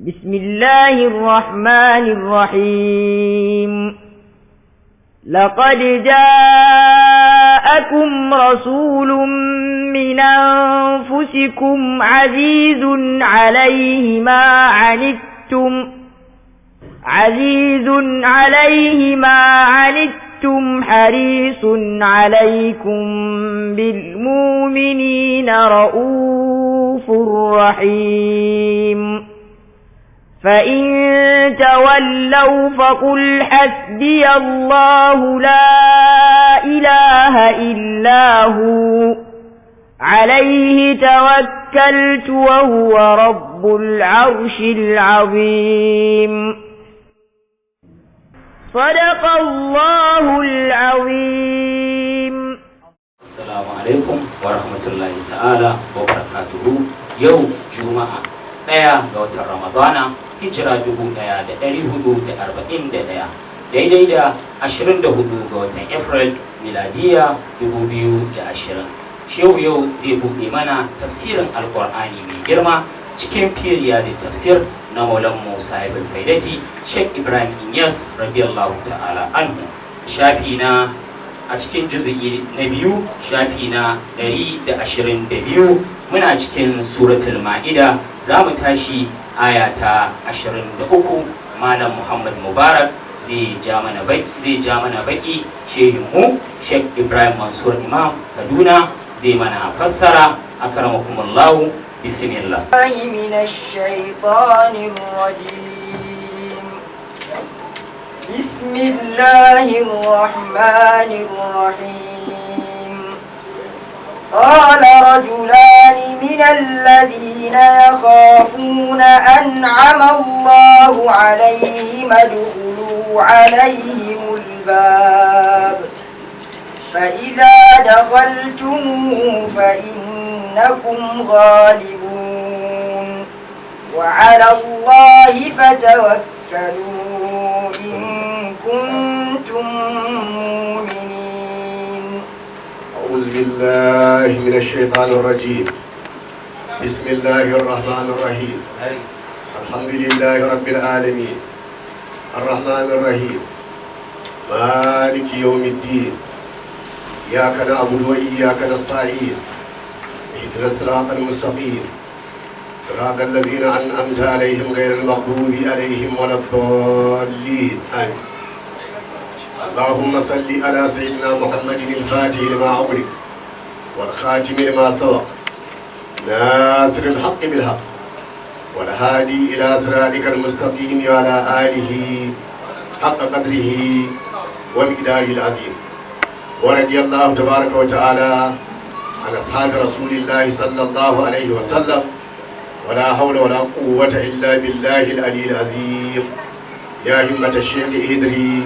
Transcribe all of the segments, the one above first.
بسم الله الرحمن الرحيم. لقد جاءكم رسول من أنفسكم عزيز عليه ما عنتم حريص عليكم بالمؤمنين رؤوف رحيم. فإن تولوا فقل حسبي الله لا إله إلا هو عليه توكلت وهو رب العرش العظيم. صدق الله العظيم. السلام عليكم ورحمة الله تعالى وبركاته. يوم جمعة ɗaya ga watan Ramadana, hijira 1441, daidai da 24 ga watan April miladiya 2020. Shehu yau zai buɗe mana tafsirin Alƙur'ani mai girma cikin firiya da tafsir na Maulan Musa ibn Faidati Sheikh Ibrahim Inyas radiyallahu ta'ala anhu, shafi na a cikin juz'i na 2, shafi na 122. Muna cikin suratul Ma'ida, za mu tashi aya ta 23. Malam Muhammad Mubarak zai ja mana baki. Shehinmu Sheikh Ibrahim Mansur Imam Kaduna zai mana fassara. Akramakumullahu, bismillah. Bismillahir Rahmanir Rahim. قال رجلان من الذين يخافون أنعم الله عليهم ادخلوا عليهم الباب فإذا دخلتموه فإنكم غالبون وعلى الله فتوكلوا إن كنتم مؤمنين. أعوذ بالله من الشيطان الرجيم. بسم الله الرحمن الرحيم. الحمد لله رب العالمين الرحمن الرحيم مالك يوم الدين. إياك نعبد وإياك نستعين. اهدنا الصراط المستقيم صراط الذين أنعمت عليهم غير المغضوب عليهم ولا الضالين. آمين. اللهم صل على سيدنا محمد الفاتح لما أغلق والخاتم لما سبق ناصر الحق بالحق والهادي إلى صراطك المستقيم وعلى آله حق قدره ومقداره العظيم. ورضي الله تبارك وتعالى عن أصحاب رسول الله صلى الله عليه وسلم ولا حول ولا قوة إلا بالله العلي العظيم. يا همة الشيخ إدري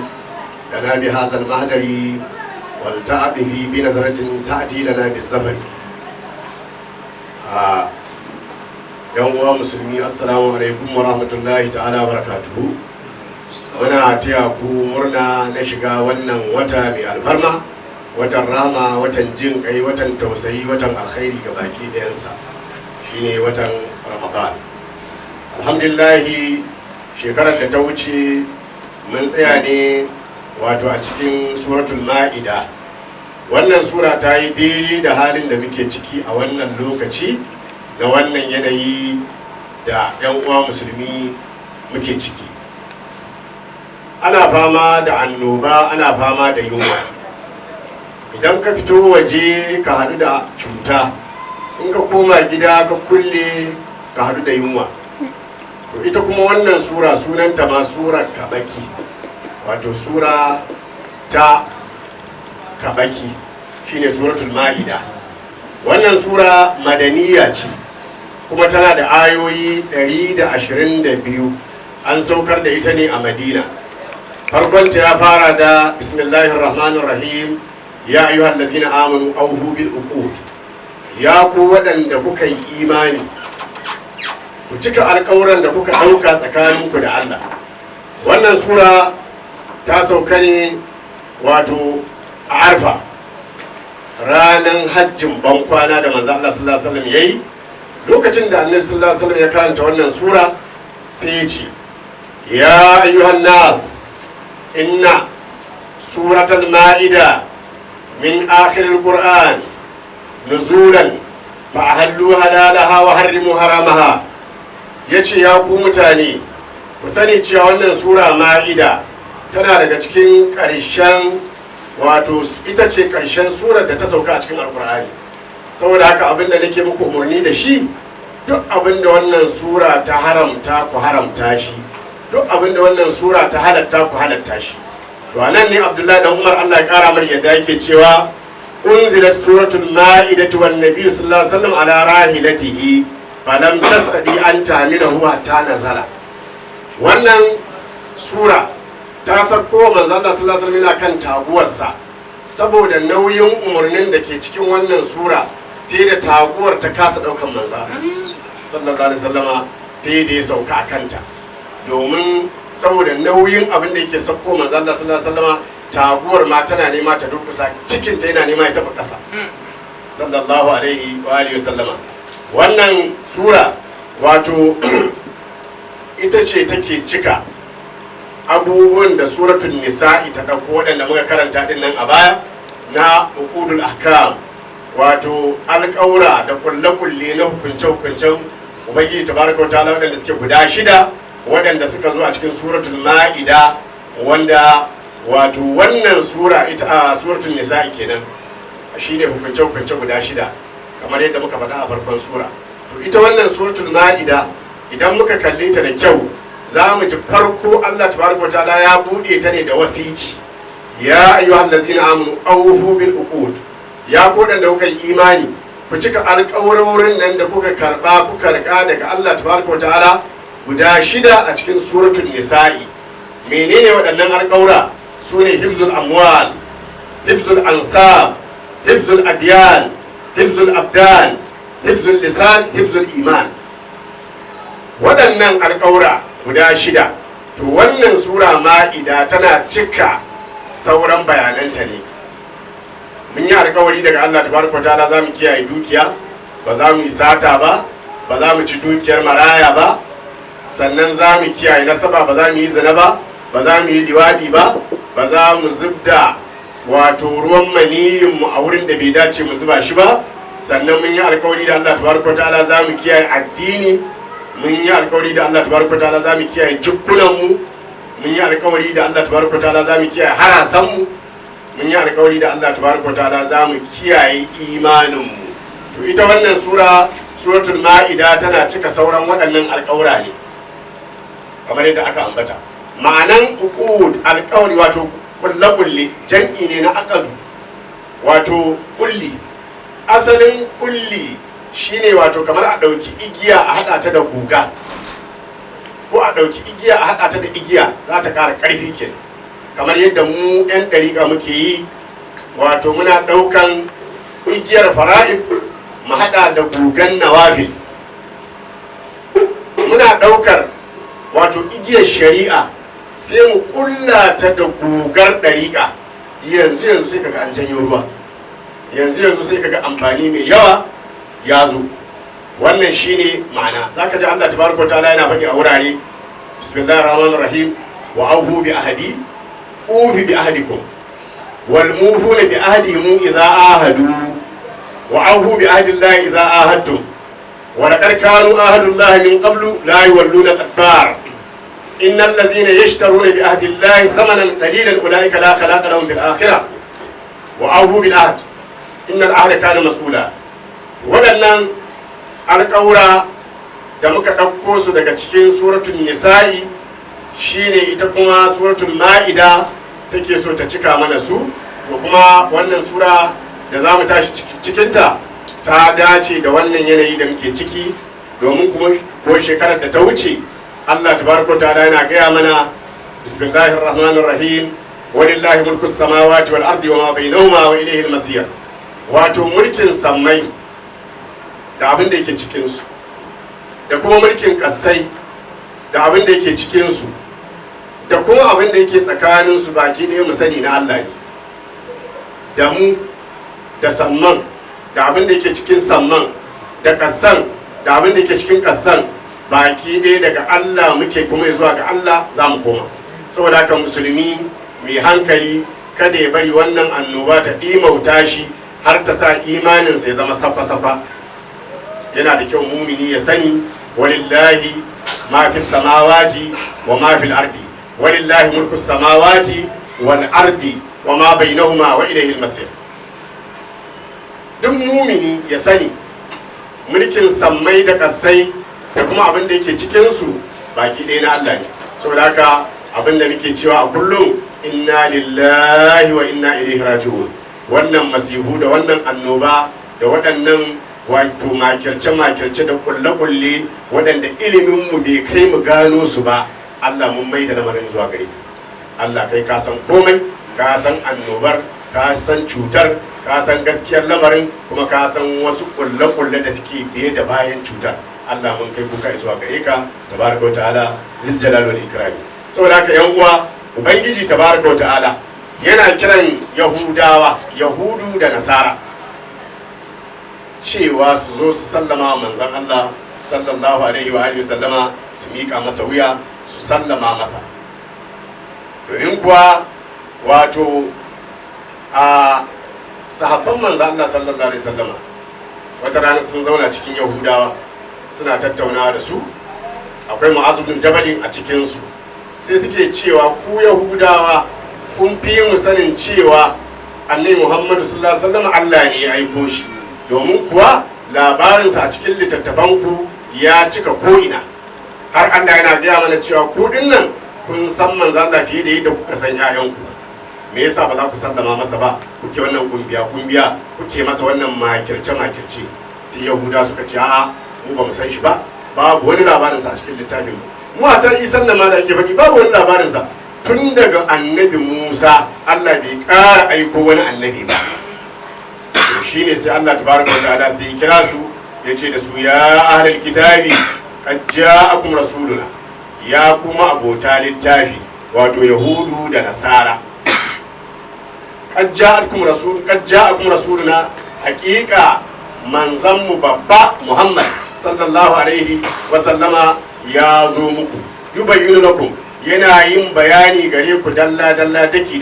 لنا بهذا المهدر والتعاطف بنظرة تأتي لنا بالزفر. yan uwa musulmi, assalamu alaikum wa rahmatullahi ta'ala wa barakatuhu. Muna taya ku murna na shiga wannan wata mai alfarma, watan rama, watan jin kai, watan tausayi, watan alkhairi ga baki ɗayansa, shine watan Ramadan. Alhamdulillahi, shekarar da ta wuce mun tsaya ne wato a cikin suratul Ma'ida. Wannan sura ta yi daidai da halin da muke ciki a wannan lokaci, da wannan yanayi da 'yan uwa musulmi muke ciki. Ana fama da annoba, ana fama da yunwa. Idan ka fito waje ka haɗu da cuta, in ka koma gida ka kulle ka haɗu da yunwa. To ita kuma wannan sura sunanta ma surar kabaki, wato sura ta kabaki, shine suratul Ma'ida. Wannan sura madaniya ce kuma tana da ayoyi 122. An saukar da ita ne a Madina. Farkonta ya fara da bismillahir rahmanir rahim. Ya ayyuhal ladzina amanu awfu bil uqud. Ya ku waɗanda kuka yi imani, ku cika alƙawuran da kuka ɗauka tsakaninku da Allah. Wannan sura ta sauka ne wato a Arfa, ranar hajjin bankwana da manzo Allah sallallahu alaihi wasallam yayi lokacin da annabi sallallahu alaihi wasallam ya karanta wannan sura sai ya ce ya ayyuhan nas inna suratul ma'ida min akhiril qur'an nuzulan fa ahallu halalaha wa harrimu haramaha. yace ya ku mutane ku sani cewa wannan sura ma'ida tana daga cikin ƙarshen, wato ita ce ƙarshen surar da ta sauka a cikin alkur'ani. saboda haka abinda nake muku umarni da shi, duk abinda wannan sura ta haramta ku haramta shi, duk abinda wannan sura ta halatta ku halatta shi. to anan ne Abdullahi dan Umar Allah ya kara mar yadda yake cewa unzilat suratul ma'idatu wan nabiy sallallahu alaihi wasallam ala rahilatihi falam tastadi an tahmilahu hatta nazala. wannan sura ta sako manzo Allah sallallahu alaihi wasallam kan taguwarsa, saboda nauyin umarnin da ke cikin wannan sura sai da taguwar ta kasa daukan manzo sallallahu alaihi wasallama, sai da ya sauka a kanta, domin saboda nauyin abin da yake sako manzo Allah sallallahu alaihi wasallama, taguwar ma tana nema ta durkusa, cikin ta yana nema ya taba kasa sallallahu alaihi wa alihi wasallama. wannan sura wato ita ce take cika abubuwan da suratul nisa'i ta dauko waɗanda muka karanta din nan a baya na uqudul ahkam, wato alƙaura da kulle-kulle na hukunce-hukuncen ubangiji tabaraka ta'ala waɗanda suke guda 6 waɗanda suka zo a cikin suratul ma'ida, wanda wato wannan sura ita a suratul nisa'i kenan shine hukunce-hukunce guda 6 kamar yadda muka faɗa a farkon sura. to ita wannan suratul ma'ida idan muka kalle ta da kyau za mu ji farko Allah tabaraka ta'ala ya bude ta ne da wasici, ya ayyuhal ladzina amanu awfu bil uqud, ya ku da kuka yi imani ku cika alƙawarorin nan da kuka karba kuka rika daga Allah tabaraka ta'ala guda 6 a cikin suratul nisa'i. menene waɗannan alƙawura? sune hifzul amwal, hifzul ansab, hifzul adyan, hifzul abdan, hifzul lisan, hifzul iman. waɗannan alƙawura guda 6, to wannan sura ma'ida tana cika sauran bayananta ne. mun yi alƙawari daga Allah tabaraka ta'ala za mu kiyaye dukiya, ba za mu yi sata ba, ba za mu ci dukiyar maraya ba, sannan za mu kiyaye nasaba, ba za mu yi zina ba, ba za mu yi liwadi ba, ba za mu zubda wato ruwan maniyin mu a wurin da bai dace mu zuba shi ba. sannan mun yi alƙawari da Allah tabaraka ta'ala za mu kiyaye addini, mun yi alƙawari da Allah tabaraka ta'ala za mu kiyaye jukkunan mu, mun yi alƙawari da Allah tabaraka ta'ala za mu kiyaye harasan mu, mun yi alƙawari da Allah tabaraka ta'ala za mu kiyaye imanin mu. to ita wannan suratul ma'ida tana cika sauran waɗannan alƙawura ne kamar yadda aka ambata. ma'anan uqud alƙawari wato kulle jam'i ne na aqdu, wato kulli. asalin kulli shine wato kamar a ɗauki igiya a haɗa ta da guga, ko a ɗauki igiya a haɗa ta da igiya za ta ƙara ƙarfi kenan, kamar yadda mu 'yan ɗariƙa muke yi, wato muna ɗaukan igiyar fara'id mu haɗa da gugan nawafil, muna ɗaukar wato igiyar shari'a sai mu ƙulla ta da gugar ɗariƙa. yanzu sai kaga an janyo ruwa, yanzu sai kaga amfani mai yawa ya zo. wannan shine ma'ana. zaka ji Allah tabaraka ta'ala yana faɗi a wurare bismillahir rahmanir rahim wa awfu bi ahdi ufi bi ahdikum wal mufuna bi ahdihim idza ahadu wa awfu bi ahdi llahi idza ahadtum wa laqad kanu ahadu llahi min qablu la yawalluna al-adbar innal ladzina yashtaruna bi ahdi llahi thamanan qalilan ulaika la khalaqa lahum fil akhirah wa awfu bil ahd innal ahda kana mas'ula. waɗannan alƙawura da muka ɗauko su daga cikin suratul nisa'i shine ita kuma suratul ma'ida take so ta cika mana su. to kuma wannan sura da za mu tashi cikinta ta dace da wannan yanayi da muke ciki, domin kuma ko shekarar da ta wuce Allah tabaraka ta'ala yana gaya mana bismillahir rahmanir rahim walillahi mulku samawati wal ardi wama bainahuma wa ilayhi al-masir. wato mulkin sammai da abin da yake cikinsu, da kuma mulkin ƙasai da abin da yake cikinsu, da kuma abin da yake tsakaninsu baki ɗaya mu sani na Allah ne. da mu da samman da abin da yake cikin samman da ƙasan da abin da ke cikin ƙasan baki ɗaya daga Allah muke kuma zuwa ga Allah za mu koma. Saboda haka musulmi mai hankali kada ya bari wannan annoba ta ɗimauta shi har ta sa imaninsa ya zama safa-safa. Yana da kyau mumini ya sani walillahi ma fi samawati wa ma fil ardi walillahi mulku samawati wal ardi wa ma bainahuma wa ilayhi al-masir. Duk mumini ya sani mulkin sammai da kasai da kuma abin da yake cikinsu baki ɗaya na Allah ne. Saboda haka abin da muke cewa a kullum inna lillahi wa inna ilaihi raji'un. Wannan masihu da wannan annoba da waɗannan wato makirce da kulle-kulle waɗanda iliminmu bai kai mu gano su ba, Allah mun mai da lamarin zuwa gare. Allah kai ka san komai, ka san annobar, ka san cutar, ka san gaskiyar lamarin, kuma ka san wasu kulle-kulle da suke biye da bayan cutar. Allah mun kai kuka zuwa gare ka tabaraka wa ta'ala zil jalal wal ikram. Saboda haka yan uwa, ubangiji tabaraka wa ta'ala yana kiran yahudawa, yahudu da nasara, cewa su zo su sallama manzon Allah sallallahu alaihi wa alihi sallama, su mika masa wuya, su sallama masa. Domin kuwa wato a sahabban manzon Allah sallallahu alaihi sallama wata rana sun zauna cikin yahudawa suna tattaunawa da su. Akwai Mu'az bin Jabalin a cikinsu, sai suke cewa ku yahudawa kun fi mu sanin cewa annabi Muhammadu sallallahu alaihi wasallam Allah ne ya aiko shi, domin kuwa labarinsa a cikin littattafanku ya cika ko'ina. Har Allah yana gaya mana cewa ku dinnan kun san manzon Allah fiye da yadda kuka san 'ya'yanku. Me yasa ba za ku sallama masa ba, kuke wannan kumbiya kuke masa wannan makirce. Sai yahuda suka ce a'a mu ba mu san shi ba, babu wani labarinsa a cikin littafin mu a ta isan da ma da ake faɗi babu wani labarinsa. Tun daga annabi Musa Allah bai ƙara aiko wani annabi ba. Shi ne sai Allah tabaraka wa ta'ala sai ya kira su ya ce da su ya ahlul kitabi qad ja'akum rasuluna, ya kuma abota littafi wato yahudu da nasara. qad ja'akum rasuluna, haƙiƙa manzanmu babba Muhammad sallallahu alaihi wa sallama ya zo muku, yubayyinu lakum, yana yin bayani gare ku dalla daki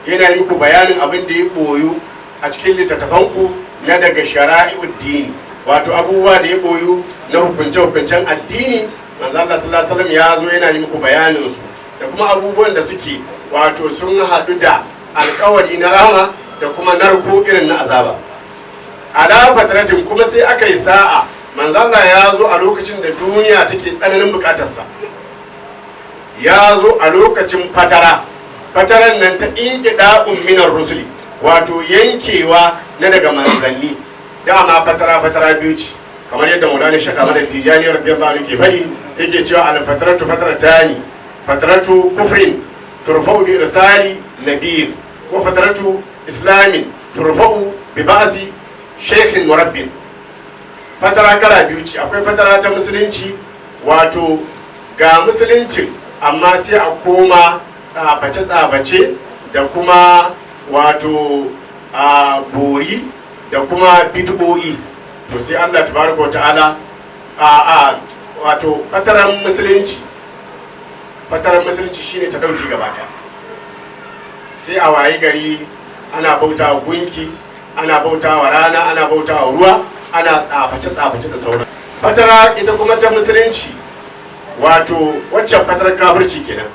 yana yi muku bayanin abin da ya koyu a cikin littattafanku na daga shara'i'ud dini, wato abubuwa da ya koyu na hukunce-hukuncen addini. Manzo Allah sallallahu alaihi wasallam ya zo yana yi muku bayanin su, da kuma abubuwan da suke wato sun haɗu da alƙawari na rahama da kuma narko irin na azaba. Ala fatratin, kuma sai aka yi sa'a manzo Allah ya zo a lokacin da duniya take tsananin bukatarsa. Ya zo a lokacin fataran nan ta inqida'un minar rusuli, wato yankewa na daga manzanni. Dama fatara biyu ce, kamar yadda Maulana Sheikh Ahmad Tijani radiyallahu anhu ke faɗi, yake cewa al-fatratu fatratani, fatratu kufrin turfa'u bi irsali nabiyyin, wa fatratu islamin turfa'u bi ba'si shaykhin murabbin. Fatara kala biyu ce, akwai fatara ta musulunci, wato ga musuluncin amma sai a koma tsabace da kuma wato a bori da kuma bid'o'i. To sai Allah tabaraka wa ta'ala wato fataran musulunci shine ta dauki gaba daya. Sai a waye gari ana bautawa gunki, ana bautawa rana, ana bautawa ruwa, ana tsaface da sauran. Fatara ita kuma ta musulunci, wato waccan fatarar kafirci kenan,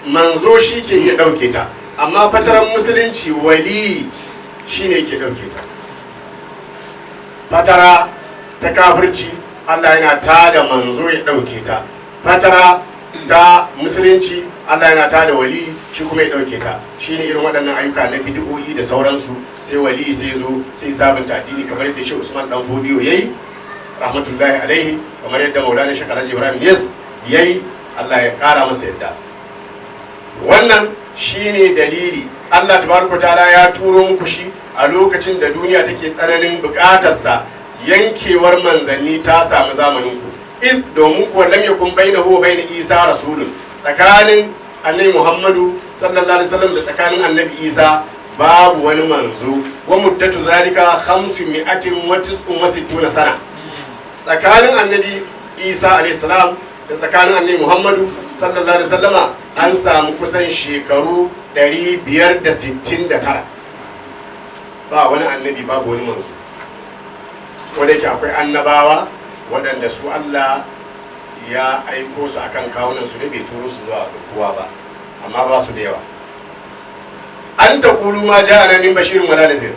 manzo shi ke iya ɗauke ta, amma fatarar musulunci wali shi ne ke ɗauke ta. Fatara ta kafirci Allah yana ta da manzo ya ɗauke ta, fatara ta musulunci Allah yana ta da wali shi kuma ya ɗauke ta. Shi ne irin waɗannan ayyuka na bid'o'i da sauransu, sai wali sai zo sai sabunta addini, kamar yadda shi Usman dan Fodiyo yayi rahmatullahi alaihi, kamar yadda Maulana Sheikh Alhaji Ibrahim Yes yayi, Allah ya kara masa yadda. Wannan shine dalili Allah tabaraka ta'ala ya turo muku shi a lokacin da duniya take tsananin bukatarsa. Yankewar manzanni ta samu zamanin ku, is domin kuwa lam yakun bainahu wa bain Isa rasulun, tsakanin annabi Muhammadu sallallahu alaihi wasallam da tsakanin annabi Isa babu wani manzo. Wa muddatu zalika 569 sana, tsakanin annabi Isa alayhi salam da tsakanin annabi Muhammadu sallallahu alaihi wasallama an samu kusan shekaru 569. ba wani annabi babu wani manzo, wanda yake akwai annabawa waɗanda su Allah ya aiko su akan kawunan su ne, bai turo su zuwa ga kowa ba, amma ba su da yawa. An ta kulu ma ja'ana min bashirin wala nazir,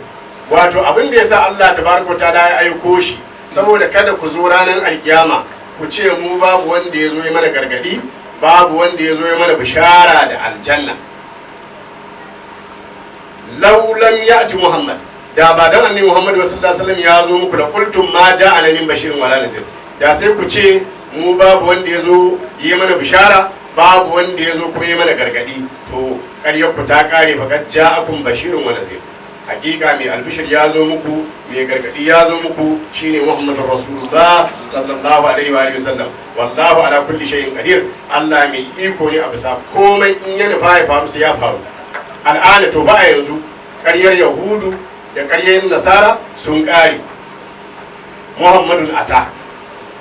wato abin da yasa Allah tabaraka ta'ala ya aiko shi saboda kada ku zo ranar alkiyama ku ce mu babu wanda ya zo ya mana gargadi, babu wanda ya zo ya mana bishara da aljanna. Law lam ya'ti Muhammad, da ba dan annabi Muhammad sallallahu alaihi wasallam ya zo muku da qultum ma ja'ana min bashirin wala nazir, da sai ku ce mu babu wanda ya zo yi mana bishara, babu wanda ya zo kuma yi mana gargadi. To ƙaryar ku ta kare, faqad ja'akum bashirun wa nazir, hakika mai albishir ya zo muku, mai gargadi ya zo muku, shine Muhammadur Rasulullah sallallahu alaihi wa sallam. Wallahu ala kulli shay'in qadir, Allah mai iko ne a bisa komai, in ya nufa ya faru sai ya faru. Al'ana to ba a yanzu ƙaryar Yahudu da ƙaryar Nasara sun ƙare. Muhammadun ata,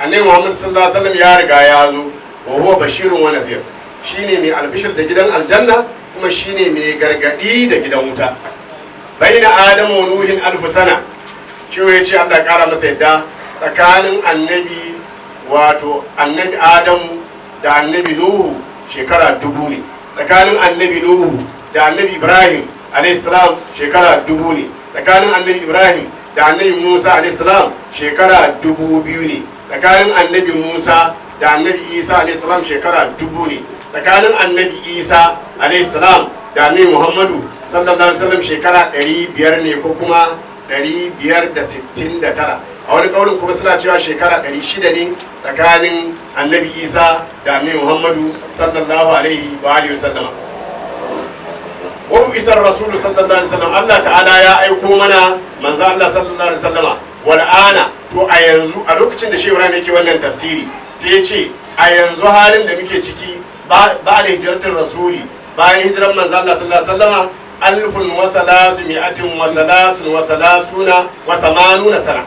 annabi Muhammad sallallahu alaihi wasallam ya riga ya zo, wa huwa bashirun wa nazir, shine mai albishir da gidan aljanna kuma shine mai gargadi da gidan wuta. Baina Adamu wa Nuhin alfu sana, shi ya ce Allah kara masa yadda tsakanin annabi wato annabi Adamu da annabi Nuhu shekara 1000 ne, tsakanin annabi Nuhu da annabi Ibrahim alayhis salam shekara 1000 ne, tsakanin annabi Ibrahim da annabi Musa alayhis salam shekara 2000 ne, tsakanin annabi Musa da annabi Isa alayhis salam shekara 1000 ne, tsakanin annabi Isa alayhis salam da annabi Muhammadu sallallahu alaihi wasallam shekara 500 ne, ko kuma 569. A wani kaulin kuma suna cewa shekara 600 ne tsakanin annabi Isa da annabi Muhammadu sallallahu alaihi wa alihi wasallam. Wa isar rasul sallallahu alaihi wasallam, Allah ta'ala ya aiko mana manzo Allah sallallahu alaihi wasallama. Wal ana, to a yanzu, a lokacin da Shehu Ibrahim yake wannan tafsiri sai ya ce a yanzu halin da muke ciki ba da hijiratul rasuli, bayan hijiran manzo Allah sallallahu alaihi wasallama, 1333 sana.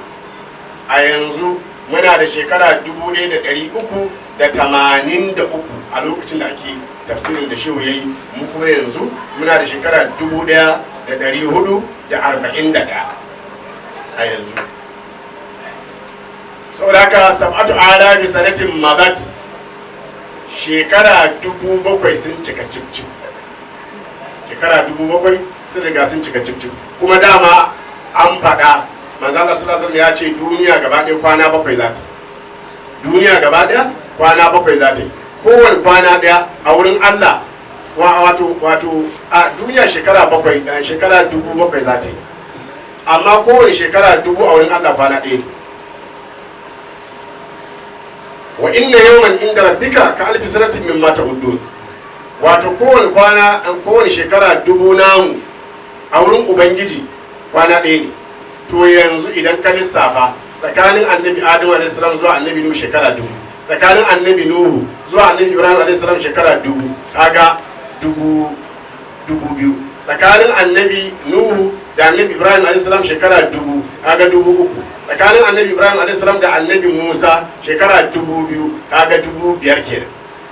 A yanzu muna da shekara 1383 a lokacin da ake tafsirin da Shehu yayi, mu kuma yanzu muna da shekara 1441 a yanzu. Saboda haka sab'atu alabi sanatin magat, shekara 7000 sun cika cip-cip, shekara 7000 sun riga sun cika cip-cip. Kuma dama an faɗa, manzo Allah sallallahu alaihi wasallam ya ce duniya gaba ɗaya kwana 7 za ta, duniya gaba ɗaya kwana 7 za ta yi. Kowane kwana ɗaya a wurin Allah wato a duniya shekara 7, shekara 7000 za ta yi, amma kowane shekara 1000 a wurin Allah kwana ɗaya. Wa inna yawman inda rabbika ka alfi sanatin mimma ta'uddun, wato kowane shekara 1000 namu a wurin ubangiji kwana ɗaya ne. To yanzu idan ka lissafa tsakanin annabi Adamu alaihi salam zuwa annabi Nuhu shekara 1000, tsakanin annabi Nuhu zuwa annabi Ibrahim alaihi salam shekara 1000, kaga 2000, tsakanin annabi Nuhu da annabi Ibrahim alaihi salam shekara 1000, kaga 3000, tsakanin annabi Ibrahim alaihi salam da annabi Musa shekara 2000, kaga 5000 kenan,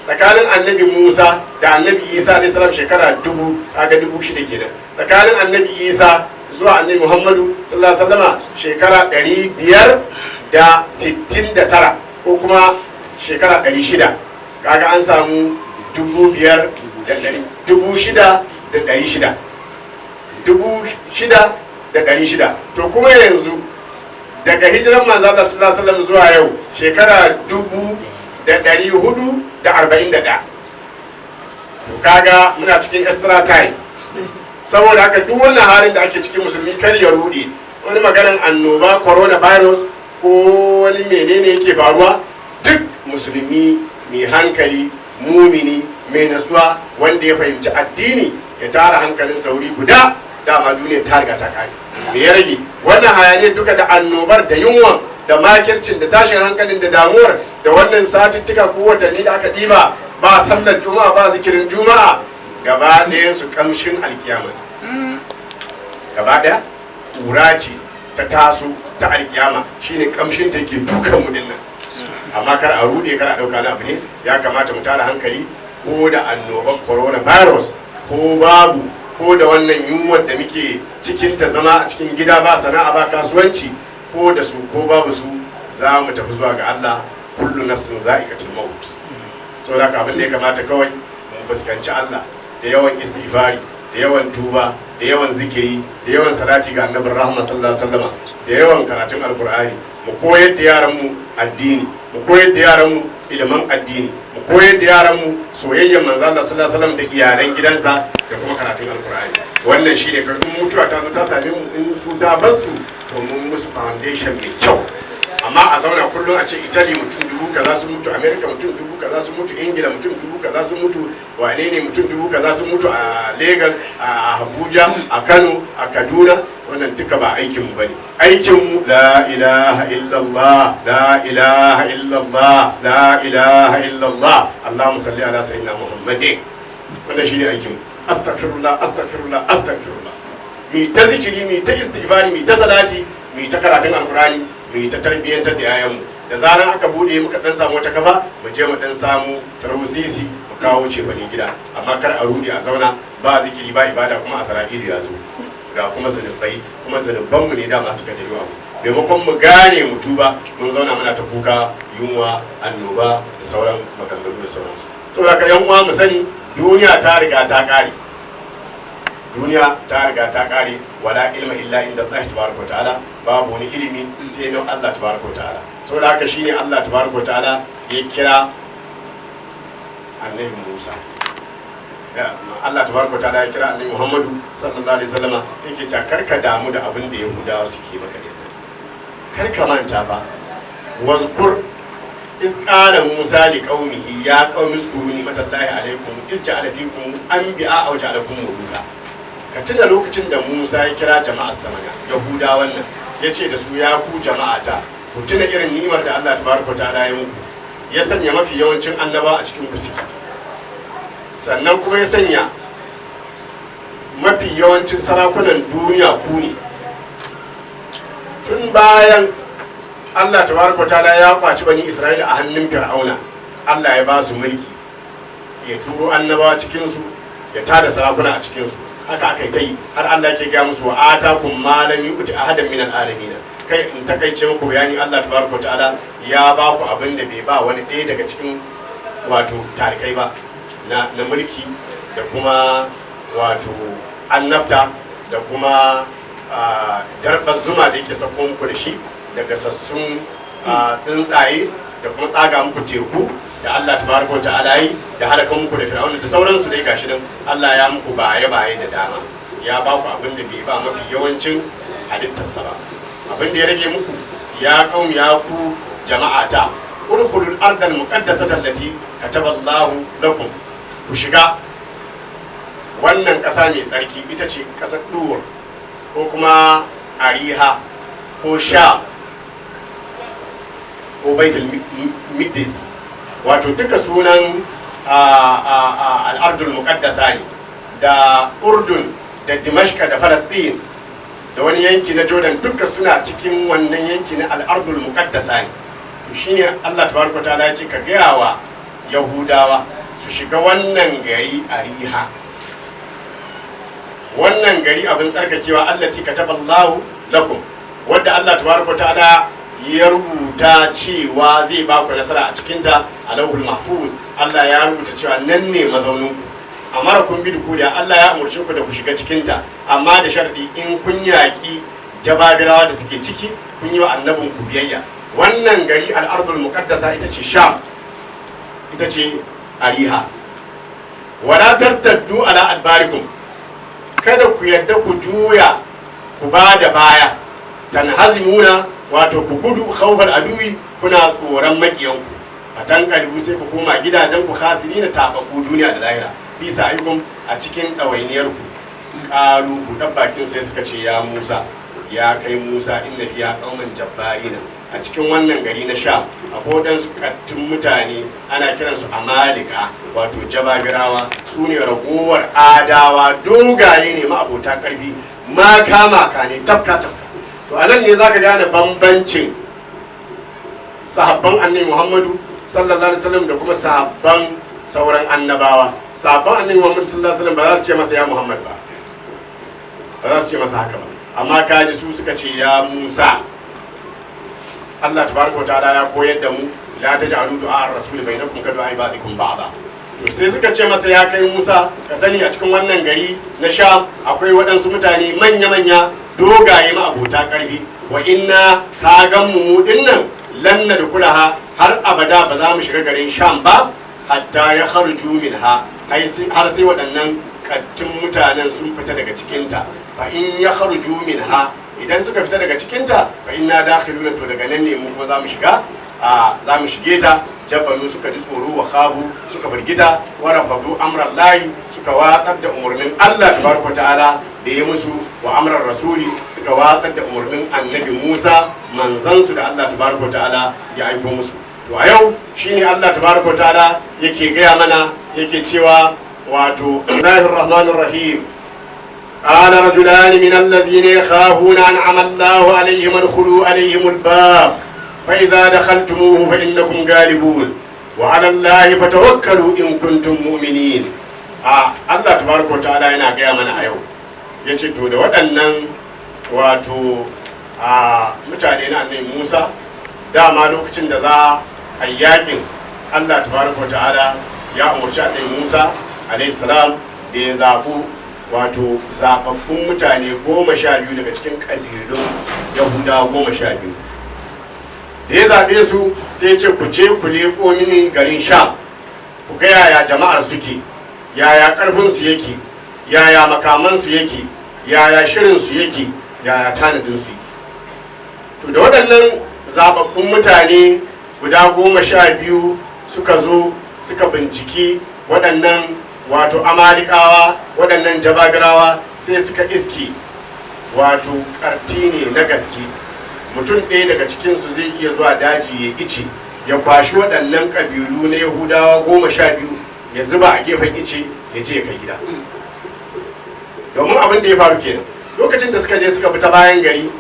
tsakanin annabi Musa da annabi Isa alaihi salam shekara 1000, kaga 6000 kenan, tsakanin annabi Isa zuwa annabi Muhammadu sallallahu alaihi wasallama shekara 569 ko kuma shekara 600, kaga an samu 6,600. To kuma yanzu daga hijiran manzo Allah sallallahu alaihi wasallam zuwa yau shekara 441. To kaga muna cikin extra time. Saboda haka duk wannan halin da ake cikin musulmi kar ya rude, wani maganar annoba coronavirus ko wani menene yake faruwa, duk musulmi mai hankali, mumini mai nasuwa wanda ya fahimci addini ya tara hankalin sauri guda, dama duniya ta riga ta kare. Me ya rage? Wannan hayaniyar duka da annobar da yunwa da makircin da tashin hankalin da damuwar da wannan satuttuka ko watanni da aka ɗiba, ba sallar juma'a ba zikirin juma'a, gaba ɗayan su kamshin alkiyama, gaba ɗaya ƙura ce ta taso ta alkiyama, shine kamshin ta ke dukan mu dinnan. amma kar a rude, kar a dauka na abu ne. Ya kamata mu tara hankali, ko da annoban coronavirus ko babu, ko da wannan yunwar da muke cikin ta, zama a cikin gida ba sana'a ba kasuwanci, ko da su ko babu su, za mu tafi zuwa ga Allah. Kullu nafsin za'iqatul maut. Saboda haka abin da ya kamata kawai mu fuskanci Allah da yawan istighfari, da yawan tuba, da yawan zikiri, da yawan salati ga annabin rahma sallallahu alaihi wasallam, da yawan karatun alqur'ani. Mu koyar da yaran mu addini, mu koyar da yaran mu ilimin addini, mu koyar da yaran mu soyayyar manzo Allah sallallahu alaihi wasallam da iyalan gidansa, da kuma karatun alqur'ani. Wannan shine kan mutuwa ta zo ta same mu, in su ta basu to mun musu foundation mai kyau. Amma a zauna kullum a ce Italy mutum 1000 kaza sun mutu, America mutum 1000 kaza sun mutu, Ingila mutum 1000 kaza sun mutu, wane ne mutum 1000 kaza sun mutu a Lagos, a Abuja, a Kano, a Kaduna. Wannan duka ba aikin mu bane. Aikin mu la ilaha illallah, la ilaha illallah, la ilaha illallah, Allahumma salli ala sayyidina Muhammadin. Wannan shine aikin mu. Astaghfirullah, astaghfirullah, astaghfirullah. Mi ta zikiri, mi ta istighfari, mi ta salati, mi ta karatun alqur'ani, mu yi ta tarbiyyantar da yayanmu. Da zaran aka bude muka dan samu wata kafa, mu je mu dan samu tarusisi mu kawo cefane gida. Amma kar a rudi a zauna ba zikiri ba ibada, kuma a sara'idu ya zo ga kuma zunubai, kuma zunubanmu ne dama suka tayi wa mu. Maimakon mu gane mu tuba, mun zauna muna ta kuka yunwa, annoba da sauran maganganu da sauransu. Saboda ka yan uwa mu sani, duniya ta riga ta kare. Duniya ta riga ta kare. Wala ilma illa inda Allah tabaraka ta'ala. Babu wani ilimi sai na Allah tabaraka ta'ala. Saboda haka shine Allah tabaraka ta'ala ya kira annabi Musa. Allah tabaraka ta'ala ya kira annabi Muhammadu sallallahu alaihi wasallam, yake cewa karka damu da abin da Yahudawa suke maka din. Karka manta ba. Wazkur isqala Musa li qaumihi ya qaumi zkuru ni'matallahi alaikum iz ja'ala fikum anbiya'a wa ja'alakum muluka. Ka tuna lokacin da Musa ya kira jama'ar samana Yahudawan nan, ya ce da su ya ku jama'ata, ku tuna irin ni'imar da Allah tabaraka ta'ala ya muku, ya sanya mafi yawancin annaba a cikin ku suke, sannan kuma ya sanya mafi yawancin sarakunan duniya ku ne. Tun bayan Allah tabaraka ta'ala ya kwaci bani Isra'ila a hannun Fir'auna, Allah ya ba su mulki, ya turo annabawa cikin su, ya tada sarakuna a cikin su. Haka aka yi ta yi har Allah ke gaya musu, wa atakum ma lam yu'ti ahadan min al-alamin. Kai in takaice muku bayani, Allah tabaraka ta'ala ya ba ku abin da bai ba wani ɗaya daga cikin wato tarikai ba, na mulki da kuma wato annabta da kuma darbar zuma da yake sako muku da shi daga sassun tsuntsaye, da kuma tsaga muku teku da Allah tabaraka ta'ala yi, da halaka muku da Fir'auna da sauransu dai gashi nan. Allah ya muku baye da dama, ya ba ku abin da bai ba mafi yawancin halittarsa ba. Abin da ya rage muku, ya qaumi ya ku jama'ata, urkulul ardal muqaddasata allati kataballahu lakum. Ku shiga wannan ƙasa mai tsarki, ita ce ƙasar Dur ko kuma Ariha ko Sha ko Baitul Miqdis. Wato duka sunan al'ardul muqaddasa ne, da Urdun da Dimashqa da Falastin da wani yanki na Jordan, duka suna cikin wannan yanki na al'ardul muqaddasa ne. To shine Allah tabaraka ta'ala ya ce ka gaya wa Yahudawa su shiga wannan gari Ariha, wannan gari abin tsarkakewa, allati kataballahu lakum, wadda Allah tabaraka ta'ala ya rubuta cewa zai ba ku nasara a cikinta a lauhul mahfuz. Allah ya rubuta cewa nan ne mazauninku. Amara kun bi duku da Allah ya umurce ku da ku shiga cikinta, amma da sharadi in kun yaƙi jababirawa da suke ciki, kun yi wa annabin ku biyayya. Wannan gari al'ardul muqaddasa ita ce Sham, ita ce Ariha. Wala tartaddu ala adbarikum, kada ku yadda ku juya ku ba da baya, tanhazimuna, wato ku gudu khawfal aduwi, kuna tsoron makiyanku, a tankalibu sai ku koma gidajen ku khasirina, tabaku duniya da lahira, bisa aikum a cikin ɗawainiyar ku. Ƙalu buɗar bakin sai suka ce, ya Musa, ya kai Musa, inna fiya qauman jabbarina. A cikin wannan gari na Sham akwai waɗansu kattun mutane ana kiransu Amalika, wato Jababirawa, su ne ragowar Adawa, dogaye ne ma'abota ƙarfi, maka ne, tafka. To a nan ne za ka gane bambancin sahabban annabi Muhammadu sallallahu alaihi wasallam da kuma sahabban sauran annabawa. Sahabban annabi Muhammadu sallallahu alaihi wasallam ba za su ce masa ya Muhammad ba za su ce masa haka ba, amma kaji su suka ce ya Musa. Allah tabaraka ta'ala ya koyar da mu la taj'alu du'a ar-rasul bainakum ka du'a ibadikum ba'da. To sai suka ce masa ya kai Musa, ka sani a cikin wannan gari na Sham akwai waɗansu mutane manya-manya dogaye ma abota ƙarfi, wa inna ka gan mu dinnan lan nadkhulaha, har abada ba za mu shiga garin Sham ba hatta ya kharju minha, har sai waɗannan kattun mutanen sun fita daga cikinta. Fa in ya kharju minha, idan suka fita daga cikinta fa inna dakhiluna, to daga nan ne mu kuma za mu shiga, za mu shige ta. Jabbanu suka ji tsoro wa khabu, suka firgita, wa rafadu amran lahi, suka watsar da umarnin Allah tabaraka ta'ala da ya musu, wa amran rasuli, suka watsar da umarnin annabi Musa manzansu da Allah tabaraka ta'ala ya aiko musu. To a yau shine Allah tabaraka ta'ala yake gaya mana, yake cewa wato Allahir Rahmanir Rahim. قال رجلان من الذين يخافون أنعم الله عليهم ادخلوا عليهم الباب فإذا دخلتموه فإنكم غالبون وعلى الله فتوكلوا إن كنتم مؤمنين. Allah tabaraka wa ta'ala yana gaya mana a yau, ya ce to da waɗannan wato mutane na annabi Musa, dama lokacin da za a yakin, Allah tabaraka wa ta'ala ya umarci annabi Musa alayhi salam da ya zaɓu wato zaɓaɓɓun mutane 12 daga cikin ƙabilun Yahudawa 12. Da ya zaɓe su sai ce ku je ku leƙo mini garin Sham, ku ga yaya jama'ar suke, yaya ƙarfinsu yake, yaya makamansu yake, yaya shirinsu yake, yaya tanadinsu yake. To da waɗannan zaɓaɓɓun mutane guda 12 suka zo suka binciki waɗannan wato amalikawa, waɗannan jabagirawa, sai suka iski wato ƙarti ne na gaske. Mutum ɗaya daga cikinsu zai iya zuwa daji ya ice, ya kwashi waɗannan ƙabilu na Yahudawa 12 ya zuba a gefen ice ya je ya kai gida. Domin abin da ya faru kenan, lokacin da suka je suka fita bayan gari,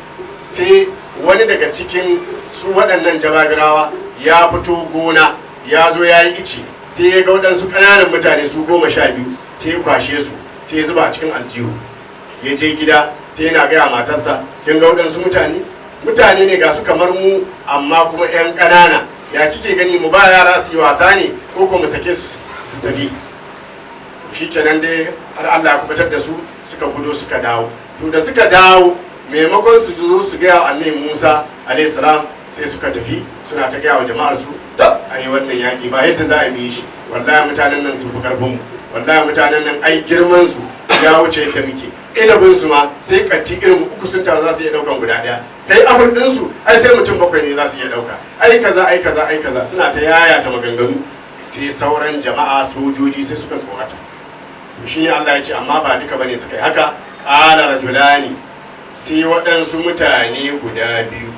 sai wani daga cikin su waɗannan jabagirawa ya fito gona ya zo ya yi ice, sai ya ga waɗansu ƙananan mutane su 12, sai ya kwashe su, sai ya zuba a cikin aljihu, ya je gida sai yana gaya matarsa, kin ga waɗansu mutane ne ga su kamar mu amma kuma 'yan ƙanana, ya kike gani mu ba yara su yi wasa ne ko kuma mu sake su tafi. Shi kenan dai har Allah ya kubutar da su, suka gudo suka dawo. To da suka dawo, maimakon su zo su gaya wa annabi Musa alayhi salam, sai suka tafi suna ta gaya wa jama'ar su, ai wannan yaƙi ba yadda za a yi shi, wallahi mutanen nan sun fi karfin mu, wallahi mutanen nan ai girman su ya wuce yadda muke, inabin su ma sai katti irin 3 sun taru za su iya daukan guda ɗaya, kai abin din su ai sai mutum 7 ne za su iya dauka, ai kaza ai kaza ai kaza, suna ta yaya ta maganganu. Sai sauran jama'a sojoji sai suka tsorata. To shi ne Allah ya ce amma ba duka bane suka yi haka. Qala rajulani, sai waɗansu mutane guda biyu,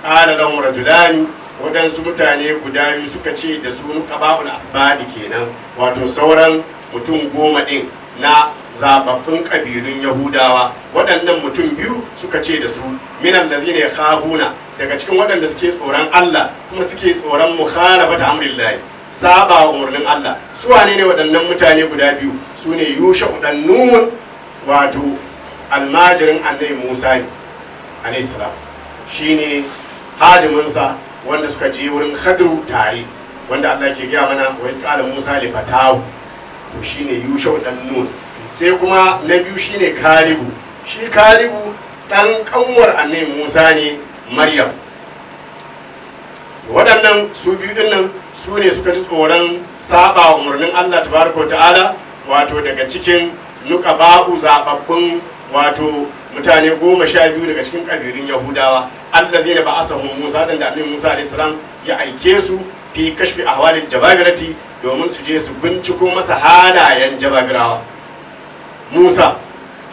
qala lahum rajulani, waɗansu mutane guda biyu suka ce da su nuqaba'ul asbadi kenan, wato sauran mutum 10 ɗin na zababbin ƙabilun Yahudawa. Waɗannan mutum biyu suka ce da su minan lazina yakhafuna, daga cikin waɗanda suke tsoron Allah kuma suke tsoron mukhalafata amrillahi, saba wa umarnin Allah. Su wane ne waɗannan mutane guda biyu? Su ne Yusha dan Nun, wato almajirin annabi Musa ne alayhi salam, shine hadiminsa wanda suka je wurin Khadru tare, wanda Allah ke gaya mana wa isqala Musa li fatahu, to shine Yusha dan Nun. Sai kuma na biyu shine Kalibu, shi Kalibu dan kanwar annabi Musa ne, Maryam. Waɗannan su biyu dinnan su ne suka ji tsoron saba umarnin Allah tabaraka wa ta'ala, wato daga cikin nuqaba'u zababbun wato mutane 12 daga cikin kabilun Yahudawa. Allazina ba'asahum Musa, dan da annabi Musa alayhi salam ya aike su fi kashfi ahwalil jababirati, domin su je su binciko masa halayen jababirawa. Musa,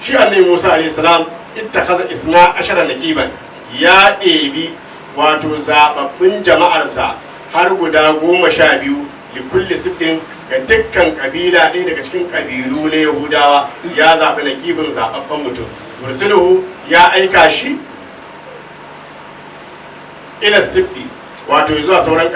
shi annabi Musa alayhi salam ittakhadha 12 naqiban, ya ɗebi wato zababbin jama'arsa har guda 12 li kulli sittin, ga dukkan kabila ɗaya daga cikin kabilu na Yahudawa ya zaɓi naqibin zababban mutum. Mursiluhu, ya aika shi ila sibti, wato zuwa sauran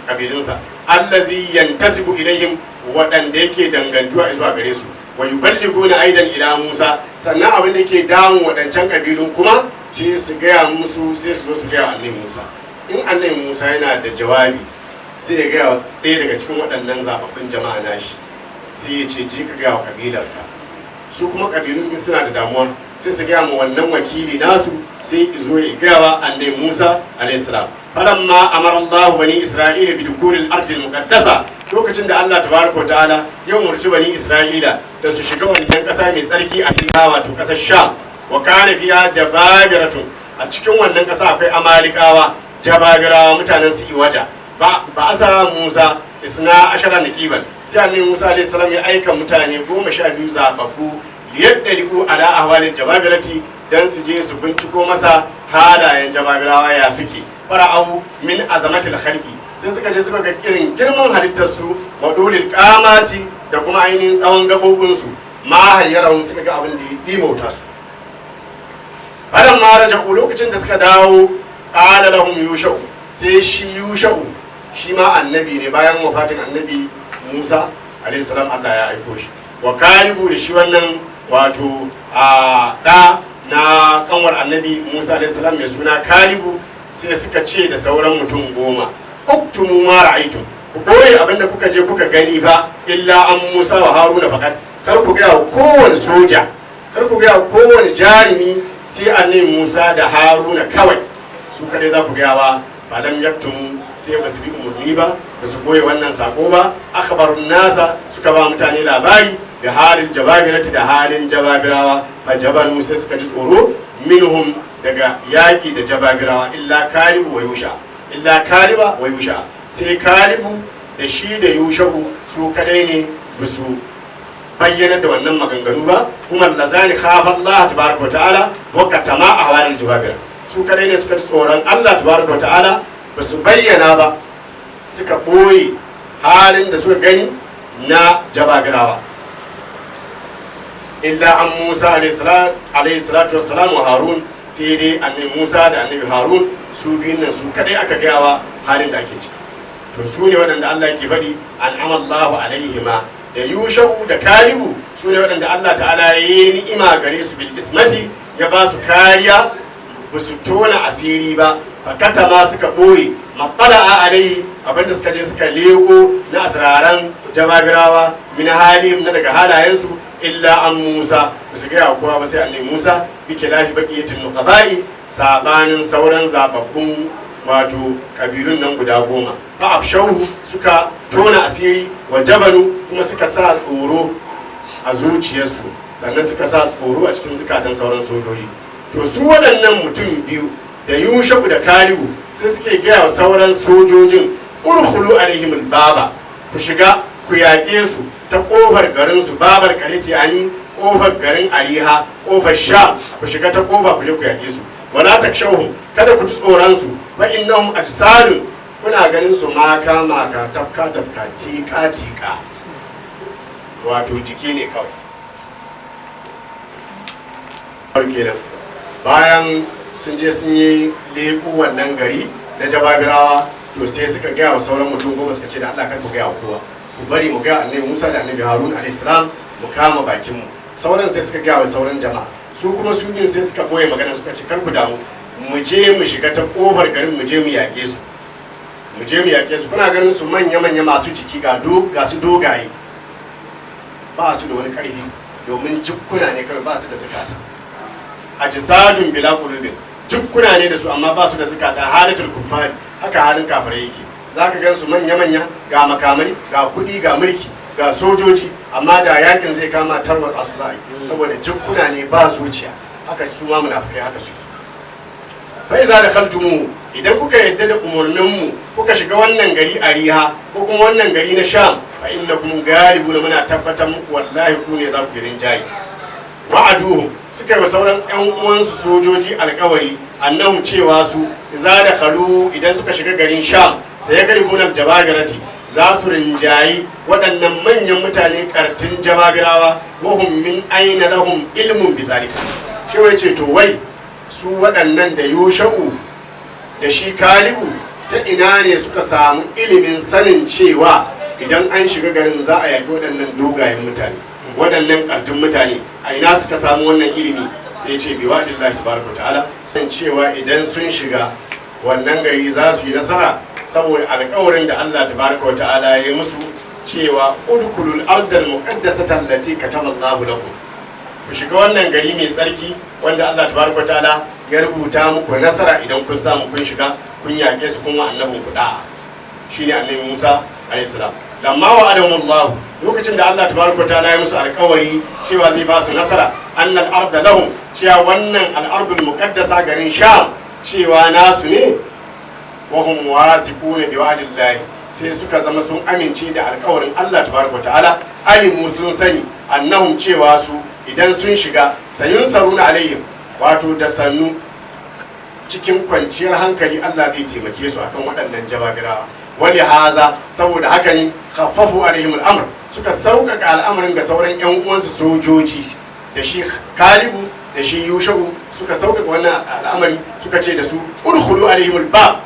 kabilinsa allazi yantasibu ilaihim waɗanda yake dangantuwa zuwa gare su wa yuballiguna aidan ila Musa sannan abin da yake damun waɗancan kabilun kuma sai su gaya musu sai su zo su gaya annabi Musa in annabi Musa yana da jawabi sai ya gaya ɗaya daga cikin waɗannan zababbun jama'a nashi sai ya ce je ka gaya wa kabilarka su kuma kabilun in suna da damuwa sai su gaya mu wannan wakili nasu sai zo ya gaya wa annabi Musa alayhi salam falamma amara Allah bani Isra'ila bi dukuril ardil muqaddasa lokacin da Allah tabaraka ta'ala ya umarci bani Isra'ila da su shiga wannan kasa mai tsarki a cikin wato kasar Sham wa kana fiha jababiratun a cikin wannan kasa akwai amalikawa jababirawa mutanen su iwaja ba asa Musa isna ashara naqiban sai annabi Musa alayhi salam ya aika mutane 12 zababbu liyaddaliku ala ahwalil jababirati dan su je su binciko masa halayen jababirawa ya suke fara'au min azamatil khalqi sai suka je suka ga irin girman halittar su madulil qamati da kuma ainihin tsawon gabobin su ma hayyarahum suka ga abin da ya dimauta su bayan ma raja'u lokacin da suka dawo qala lahum yusha'u sai shi yusha'u shi ma annabi ne bayan wafatin annabi Musa alayhi salam Allah ya aiko shi wa kalibu da shi wannan wato a da na kanwar annabi Musa alayhi salam mai suna kalibu sai suka ce da sauran mutum 10 uktumu ma ra'aytum ku boye abinda kuka je kuka gani fa illa an Musa wa Haruna fakat kar ku ga kowane soja kar ku ga kowane jarimi sai annabi Musa da Haruna kawai su kadai za ku ga ba balam yaktumu sai ba su bi umarni ba ba su boye wannan sako ba akhbarun nasa suka ba mutane labari da halin jababirati da halin jababirawa fa jabanu sai suka ji tsoro minhum daga yaƙi da jababirawa illa kalibu wa yusha illa kaliba wa yusha sai kalibu da shi da yushahu su kadai ne bisu bayyana da wannan maganganu ba kuma lazani khafa Allah tabaraka wa ta'ala wa katama ahwalil jababira su kadai ne suka ji tsoron Allah tabaraka wa ta'ala bisu bayyana ba suka boye halin da suka gani na jababirawa illa an Musa alayhi salatu wassalam wa Harun sai dai annabi Musa da annabi Harun su biyun nan su kadai aka gayawa halin da ake ciki to su ne waɗanda Allah yake faɗi an'amallahu alaihima da Yusha'u da Kalibu su ne waɗanda Allah ta'ala ya yi ni'ima gare su bil ismati ya ba su kariya ba su tona asiri ba fakata ma suka ɓoye matsala'a alaihi abinda suka je suka leko na asiraran jababirawa min halim na daga halayensu illa an Musa ba su gaya kowa ba sai annabi Musa bike lafi baqiyatin nuqaba'i sabanin sauran zababbun wato kabilun nan guda 10 fa afshahu suka tona asiri wa jabanu kuma suka sa tsoro a zuciyarsu sannan suka sa tsoro a cikin zukatan sauran sojoji to su waɗannan mutum biyu da Yusha'u da Kalibu sai suke gaya wa sauran sojojin urkhulu alaihimul baba ku shiga ku yaƙe su ta ƙofar garinsu babar kareti ani ƙofar garin ariha ƙofar sha ku shiga ta ƙofa ku je ku yaƙe su wala takshawhum kada ku ji tsoron su fa innahum ajsalun kuna ganin su maka tafka tika wato jiki ne kawai kenan bayan sun je sun yi leƙo wannan gari na jababirawa to sai suka gaya wa sauran mutum 10 suka ce da Allah kar ku gaya wa kowa ku bari mu ga annabi Musa da annabi Harun alayhi salam mu kama bakin mu sauran sai suka gaya wa sauran jama'a su kuma su din sai suka boye magana suka ce kar ku damu mu je mu shiga ta kofar garin mu je mu yaƙe su kuna ganin su manya masu jiki ga su dogaye ba su da wani ƙarfi domin jikkuna ne kawai ba su da zakata ajsadun bila qulubin jikkuna ne da su amma ba su da zakata halatul kuffari haka halin kafirai yake za ka gan su manya-manya ga makamai ga kudi ga mulki ga sojoji amma da yakin zai kama tarwar su za a yi saboda jikkuna ne ba zuciya haka su ma munafikai haka suke fa iza da khaltumu idan kuka yadda da umarninmu kuka shiga wannan gari a riha ko kuma wannan gari na sham fa innakum galibuna muna tabbatar muku wallahi ku ne za ku yi rinjaye wa'aduhu suka yi wa sauran ƴan uwansu sojoji alkawari annahum cewa su za da khalu idan suka shiga garin sham sai ya gari gunar jabagirati za su rinjayi waɗannan manyan mutane kartin jabagirawa wahum min aina lahum ilmun bizalika shi wai ce to wai su waɗannan da Yusha'u da shi Kalibu ta ina ne suka samu ilimin sanin cewa idan an shiga garin za a yaƙi waɗannan dogayen mutane, waɗannan ƙartun mutane, a ina suka samu wannan ilimi? Ya ce bi wa'dillahi tabaraka ta'ala, san cewa idan sun shiga wannan gari za su yi nasara saboda alƙawarin da Allah tabaraka ta'ala ya yi musu cewa udkhulul ardal muqaddasata allati kataballahu lakum, ku shiga wannan gari mai tsarki wanda Allah tabaraka ta'ala ya rubuta muku nasara idan kun samu kun shiga kun yaƙe su kuma annabin ku da'a, shine annabi Musa alayhi salam. lamma wa'adahumullahu, lokacin da Allah tabaraka ta'ala ya musu alƙawari cewa zai ba su nasara, annal arda lahum, cewa wannan al-ardul muqaddasa garin Sham cewa nasu ne, wa hum wasiquna bi wa'dillahi, sai suka zama sun amince da alƙawarin Allah tabaraka ta'ala, alimu sun sani annahum cewa su idan sun shiga sayun saruna alaihim, wato da sannu cikin kwanciyar hankali Allah zai taimake su akan waɗannan jababirawa. Wali haza, saboda haka ne khaffafu alaihim al'amr, suka sauƙaƙa al'amarin ga sauran ƴan uwansu sojoji, da shi Kalibu da shi Yushau suka sauƙaƙa wannan al'amari, suka ce da su udkhulu alaihim al-bab,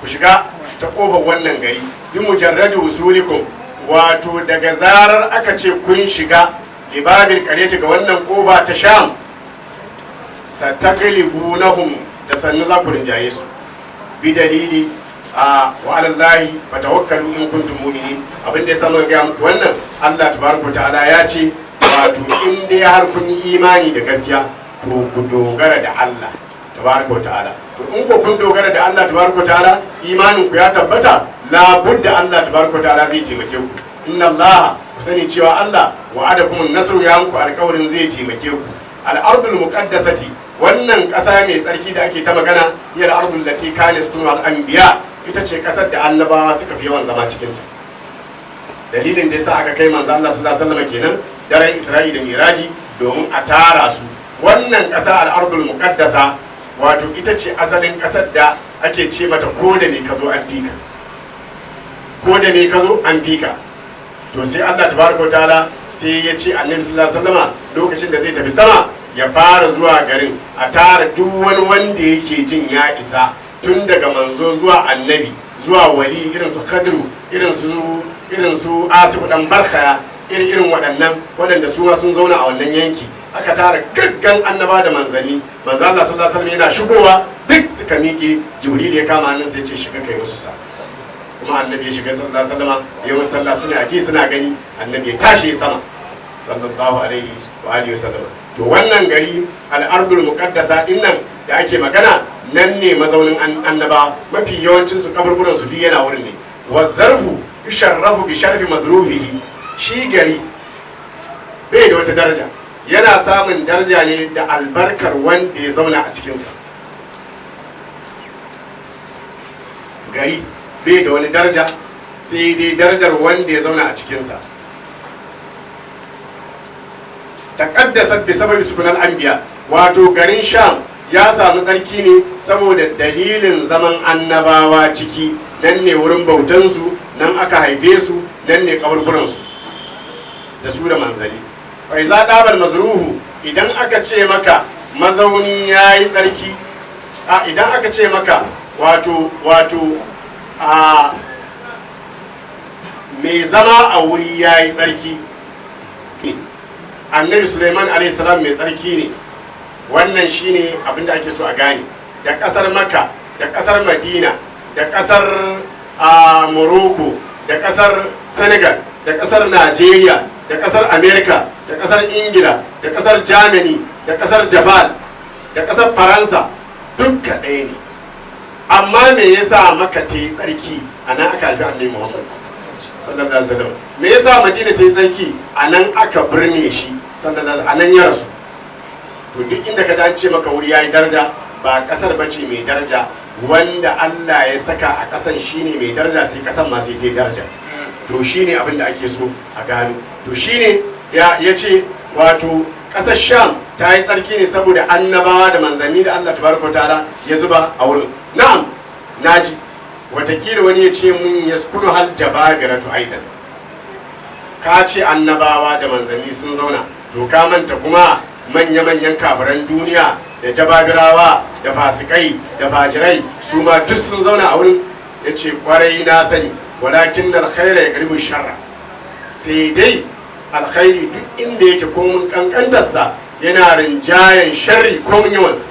ku shiga ta ƙofar wannan gari, bi mujarradi usulikum, wato daga zarar aka ce kun shiga libabil qaryati ga wannan ƙofa ta Sham, sataglibunahum, da sannu za ku rinjaye su, bi dalili wa alallahi fatawakkalu in kuntum mu'minin. Abin da ya samu ga muku wannan, Allah tabaraka ta'ala ya ce wato in dai har kun yi imani da gaskiya to ku dogara da Allah tabaraka ta'ala. To in ko kun dogara da Allah tabaraka ta'ala, imanin ku ya tabbata, la budda Allah tabaraka ta'ala zai taimake ku. Inna Allah, ku sani cewa Allah wa'adakum an-nasru, ya muku alƙawarin zai taimake ku. Al-ardul muqaddasati, wannan ƙasa mai tsarki da ake ta magana, yar ardul lati kana sunu al-anbiya, ita ce ƙasar da annabawa suka fi yawan zama cikin ta. Dalilin da yasa aka kai manzo Allah sallallahu alaihi wasallam kenan daren Isra'i da Miraji domin a tara su. Wannan ƙasa al-ardul muqaddasa, wato ita ce asalin ƙasar da ake ce mata ko da ne ka zo an fika, ko da ne ka zo an fika. To sai Allah tabaraka ta'ala sai ya ce annabi sallallahu alaihi wasallama lokacin da zai tafi sama ya fara zuwa garin, a tara duk wani wanda yake jin ya isa, tun daga manzo zuwa annabi zuwa wali, irin su Khadru, irin su Asifu dan Barkhaya, irin waɗannan waɗanda su ma sun zauna a wannan yanki. Aka tara gaggan annaba da manzanni, manzo Allah sallallahu alaihi wasallam yana shigowa duk suka miƙe, Jibril ya kama hannun sai ce shiga kai musu sa, kuma annabi ya shiga sallallahu alaihi wasallam ya musu sallah, suna ji suna gani, annabi ya tashi sama sallallahu alaihi wa alihi wasallam. To wannan gari al-ardul muqaddasa din nan da ake magana, nan ne mazaunin annaba, mafi yawancin su kaburburan su duk yana wurin ne. Wa zarfu yusharrafu bi sharfi mazrufihi, shi gari bai da wata daraja, yana samun daraja ne da albarkar wanda ya zauna a cikinsa. Gari bai da wani daraja sai dai darajar wanda ya zauna a cikinsa. Taqaddasat bi sababi sukunal anbiya, wato garin Sham ya samu tsarki ne saboda dalilin zaman annabawa ciki, nan ne wurin bautansu, nan aka haife su, nan ne kaburburansu da su da manzali. Fai za ɗabar mazruhu, idan aka ce maka mazauni ya yi tsarki, idan aka ce maka wato mai zama a wuri ya yi tsarki, annabi Suleiman a.s. mai tsarki ne. Wannan shine abin da ake so a gane. Da ƙasar Makka, da ƙasar Madina, da ƙasar Morocco, da ƙasar Senegal, da ƙasar Najeriya, da ƙasar Amerika, da ƙasar Ingila, da ƙasar Germany, da ƙasar Japan, da ƙasar Faransa, dukka ɗaya ne. Amma me yasa Makka ta yi tsarki? A nan aka haifi annabi Muhammad sallallahu alaihi wasallam. Me yasa Madina ta yi tsarki? A nan aka birne shi sallallahu alaihi, a nan ya rasu. To duk inda ka an ce maka wuri yayi daraja, ba kasar bace mai daraja, wanda Allah ya saka a kasan shine mai daraja, sai kasan ma sai ta yi daraja. To shine abin da ake so a gano. To shine ya ce wato kasar Sham ta yi tsarki ne saboda annabawa da manzanni da Allah tabaraka ta'ala ya zuba a wurin. Na'am, naji watakila wani ya ce mun yaskunu hal jababiratu aidan, ka ce annabawa da manzanni sun zauna, to ka manta kuma manya-manyan kafiran duniya da jababirawa da fasikai da fajirai su ma duk sun zauna a wurin. Ya ce kwarai na sani, walakin alkhaira ya garbu sharra, sai dai alkhairi duk inda yake komun kankantarsa yana rinjayen sharri komun yawansa.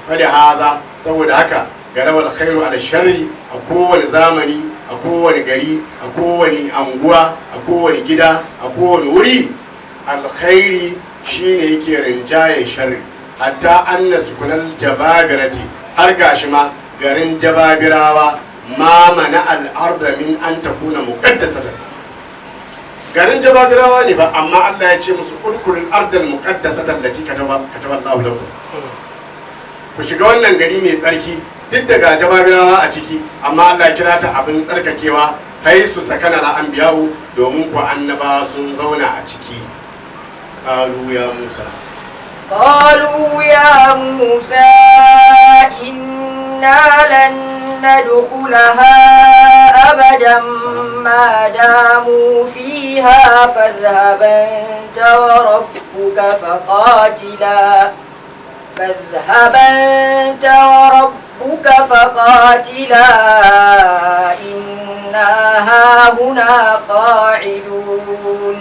Fali haza, saboda haka garaba alkhairu ala sharri a kowane zamani, a kowane gari, a kowane anguwa, a kowane gida, a kowane wuri, alkhairi shine yake rinjayen sharri. Hatta anna sukunal jababirati, har gashi ma garin jababirawa ma mana al'arda min an takuna muqaddasatan. Garin jababirawa ne ba, amma Allah ya ce musu udkhulul ardal muqaddasatan lati kataba Allahu lakum. Ku shiga wannan gari mai tsarki, duk daga jababirawa a ciki, amma Allah ya kira ta abin tsarkakewa, haisu sakana al-anbiya'u, domin ku annabawa sun zauna a ciki. Qalu ya Musa, قالوا يا موسى إنا لن ندخلها أبدا ما داموا فيها فاذهب أنت وربك فقاتلا إنا هاهنا قاعدون.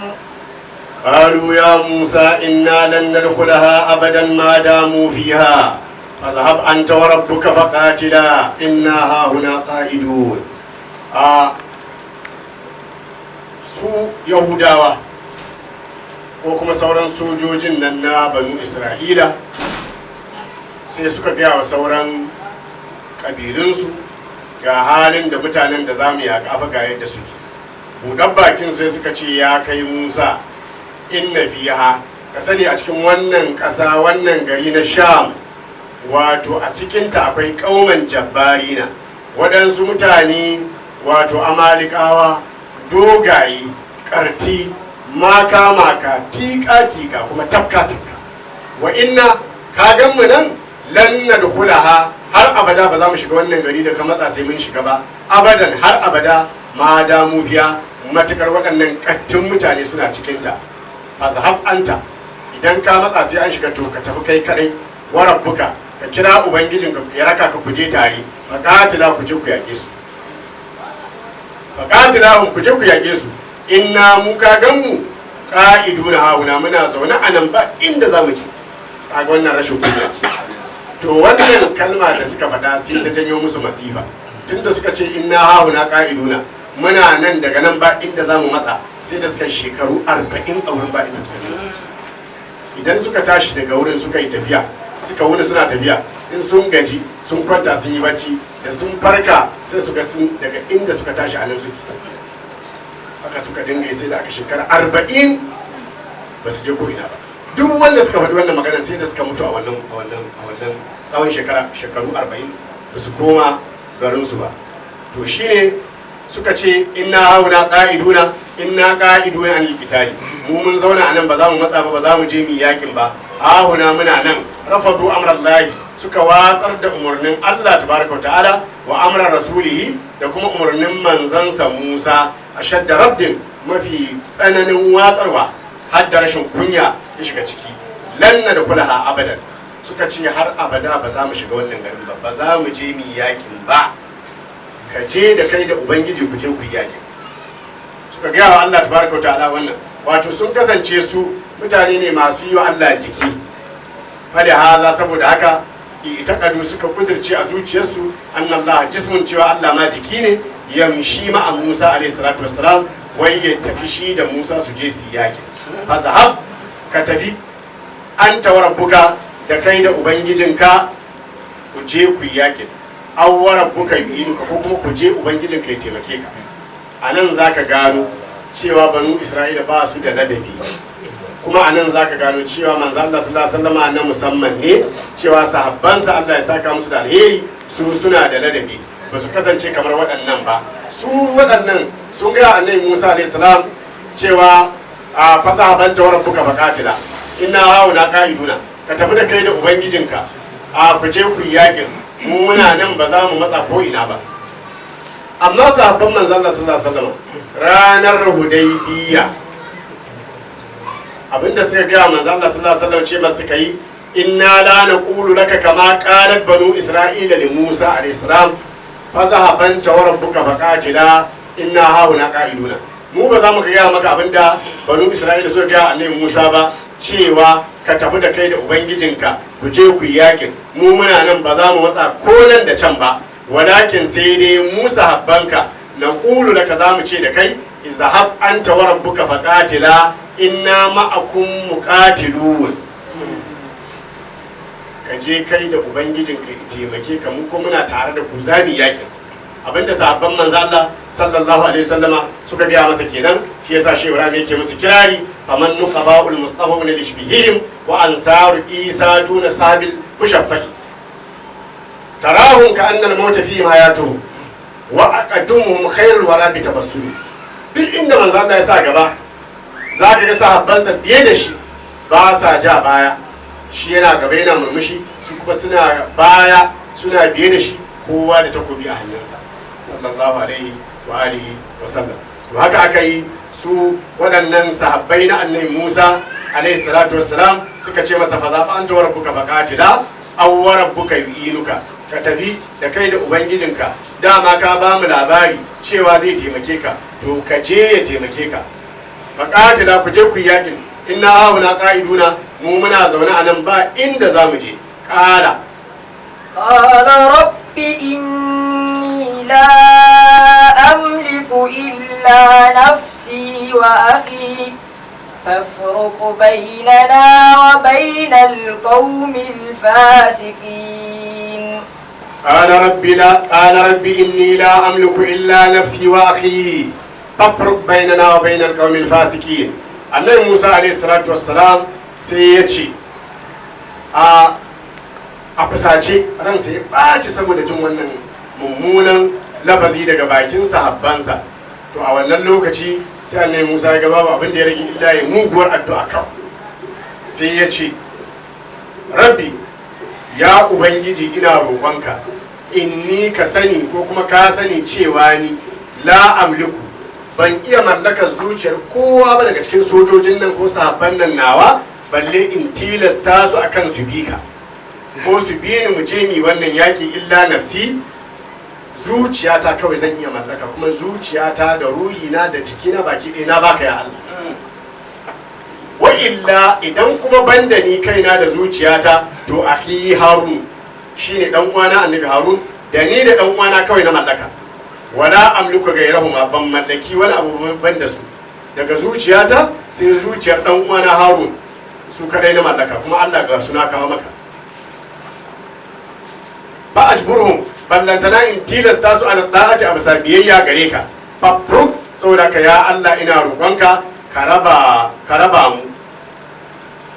قالوا يا موسى إنا لن ندخلها أبدا ما داموا فيها فاذهب أنت وربك فقاتلا إنا هاهنا قاعدون. su Yahudawa ko kuma sauran sojojin nan na Banu Isra'ila sai suka gaya wa sauran ƙabilunsu ga halin da mutanen da za mu yaƙa fa ga yadda suke. Buɗar bakin sai suka ce ya kai Musa, inna fiha, ka sani a cikin wannan ƙasa, wannan gari na Sham, wato a cikinta akwai ƙauman jabbarina, waɗansu mutane wato amalikawa, dogaye, ƙarti, maka tika kuma tafka wa inna ka gan mu nan lan nadkhulaha, har abada ba za mu shiga wannan gari da ka matsa sai mun shiga ba, abadan har abada ma damu biya, matukar waɗannan ƙattun mutane suna cikinta. Fazhab anta, idan ka matsa sai an shiga to ka tafi kai kadai, wa rabbuka, ka kira ubangijinka ya raka ka kuje tare, faqatila kuje ku yake su, faqatilahum kuje ku yake su, inna mu ka gan mu qa'iduna hauna, muna zaune a nan ba inda zamu je. Kaga wannan rashin kunya ce. To wannan kalma da suka faɗa sai ta janyo musu masifa, tunda suka ce inna hauna qa'iduna, muna nan daga nan ba inda zamu matsa, sai da suka shekaru 40 a wurin ba inda suka je. Idan suka tashi daga wurin suka yi tafiya, suka wuni suna tafiya, in sun gaji sun kwanta sun yi bacci, da sun farka sai suka sun daga inda suka tashi a nan suke. Haka suka dinga sai da aka shekara 40 ba su je ko ina ba. Duk wanda suka faɗi wannan magana sai da suka mutu a wannan tsawon shekaru 40 ba su koma garinsu ba. To shine suka ce inna hauna qa'iduna, inna qa'iduna anil qitali, mu mun zauna anan ba za mu matsa ba za mu je mu yakin ba. Hauna muna nan, rafadu amrallahi, suka watsar da umarnin Allah tabaraka ta'ala wa amran rasulihi, da kuma umarnin manzansa Musa, ashadda raddin, mafi tsananin watsarwa, har da rashin kunya ya shiga ciki. Lan nadkhulaha abadan, suka ce har abada ba za mu shiga wannan garin ba, ba za mu je mu yakin ba. Ka je da kai da ubangiji ku je ku yi yakin. Suka gaya wa Allah tabaraka ta'ala wannan, wato sun kasance su mutane ne masu yi wa Allah jiki. Fada haza, saboda haka itakadu suka kudirce a zuciyarsu annallah jismun, cewa Allah ma jiki ne, yamshi ma Musa alayhi salatu wassalam, wai ya tafi shi da Musa su je su yaki. Fazahab, ka tafi, anta wa rabbuka, da kai da ubangijinka ku je ku yakin. Aw wa rabbuka yu'inuka, ko kuma ku je ubangijinka ya taimake ka. Anan zaka gano cewa banu Isra'ila ba su da ladabi, kuma anan zaka gano cewa manzo Allah sallallahu alaihi wasallam na musamman ne, cewa sahabbansa Allah ya saka musu da alheri, su suna da ladabi, ba su kasance kamar waɗannan ba. Su waɗannan sun ga annabi Musa alaihi salam cewa a fasahaban tawar fuka bakatila, inna hauna qa'iduna, ka tafi da kai da ubangijinka, a ku je ku yakin, mu muna nan ba za mu matsa ko ina ba. Amma sahabban manzo Allah sallallahu alaihi wasallam ranar Hudaybiya, abinda suka ga manzo Allah sallallahu alaihi wasallam ce masa kai inna la naqulu laka kama qalat banu isra'ila li Musa alayhi salam fazahab anta wa rabbuka faqatila inna hauna qa'iduna. mu ba za mu gaya maka abinda banu isra'ila suka gaya annabi Musa ba, cewa ka tafi da kai da ubangijinka ku je ku yi yakin, mu muna nan ba za mu matsa ko nan da can ba, walakin sai dai Musa habbanka na ƙulu da ka za mu ce da kai izhab anta wa rabbuka faqatila inna ma'akum muqatilun. ka je kai da ubangijinka ya taimake ka, mu ko muna tare da ku zani yakin. abinda sahabban manzo Allah sallallahu alaihi wasallama suka gaya masa kenan, shi yasa shi Ibrahim yake musu kirari faman nuqaba'ul mustafa min al-ishbihim wa ansaru isa duna sabil mushaffai tarahum ka anna al-mawt fihim hayatuhum wa aqaddumuhum khairul wara bi tabassum. duk inda manzo Allah ya sa gaba zaka ga sahabbansa biye da shi ba sa ja baya, shi yana gaba yana murmushi, su kuma suna baya suna biye da shi, kowa da takobi a hannunsa sallallahu alaihi wa alihi wa sallam. to haka aka yi su waɗannan sahabbai na annabi Musa alaihi salatu wassalam suka ce masa fa za anta wa rabbuka faqatila aw wa rabbuka yu'inuka, ka tafi da kai da ubangijinka, dama ka ba mu labari cewa zai taimake ka, to ka je ya taimake ka. faqatila ku je ku yakin, inna hauna qa'iduna, mu muna zaune a nan ba inda za mu je. qala rabbi inni la amliku illa nafsi wa akhi fafruq bainana wa bainal qawmil fasiqin. قال ربي إني لا أملك إلا نفسي وأخي فافرق بيننا وبين القوم الفاسقين. annabi Musa alaihi salatu wassalam sai ya ce a fusace ransa ya ɓaci saboda jin wannan mummunan lafazi daga bakin sahabbansa. to a wannan lokaci sai annabi Musa ya ga babu abin da ya rage illa ya muguwar addu'a kawai, sai ya ce rabbi ya ubangiji ina roƙonka, inni ka sani ko kuma ka sani cewa ni la amliku ban iya mallakar zuciyar kowa ba daga cikin sojojin nan ko sahabban nan nawa, balle in tilasta su akan su bi ka ko su bi ni mu je mi wannan yaki, illa nafsi, zuciyata kawai zan iya mallaka, kuma zuciyata da ruhina da jikina baki ɗaya na baka ya Allah. wa illa idan kuma banda ni kaina da zuciyata, to akhi Harun shine dan uwana annabi Harun, da ni da dan uwana kawai na mallaka. wala amliku gairahuma, ban mallaki wani abu ban da su, daga zuciyata sai zuciyar dan uwana Harun, su kadai na mallaka, kuma Allah ga suna kawo maka. ba ajburhum, ballantana in tilasta su ala da'ati absa biyayya gare ka. fafruk, saboda ka ya Allah ina roƙonka ka raba mu,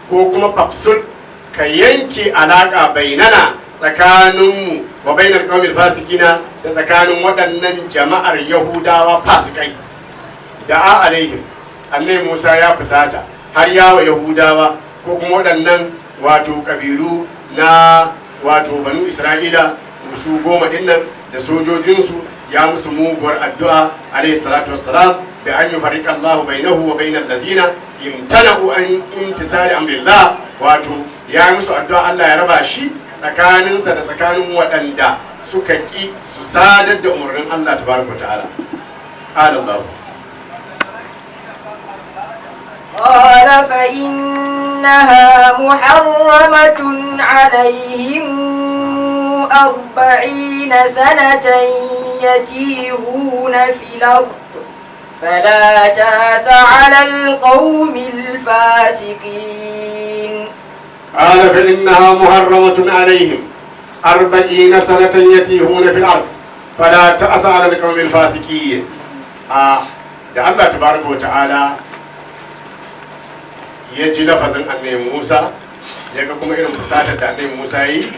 ko kuma fafsul ka yanke alaka bainana tsakaninmu wa bainar qawmil fasikina, da tsakanin waɗannan jama'ar yahudawa fasikai. da'a alaihim, annabi Musa ya fusata har yawa yahudawa ko kuma waɗannan wato kabilu na wato banu Isra'ila su 10 dinnan da sojojinsu, ya musu muguwar addu'a alaihi salatu wassalam da an yufarriqa Allahu bainahu wa bainal ladzina imtana'u an imtisali amrillah, wato ya musu addu'a Allah ya raba shi tsakaninsa da tsakanin waɗanda suka ƙi su sadar da umarnin Allah tabaraka ta'ala. qala Allah قال فإنها محرمة عليهم 40 سنة يتيهون في الأرض فلا تأس على القوم الفاسقين. قال فإنها محرمة عليهم 40 سنة يتيهون في الأرض فلا تأس على القوم الفاسقين. da Allah tabaraka wa ta'ala ya ji lafazin annabi Musa, ya ga kuma irin fusatar da annabi Musa yi,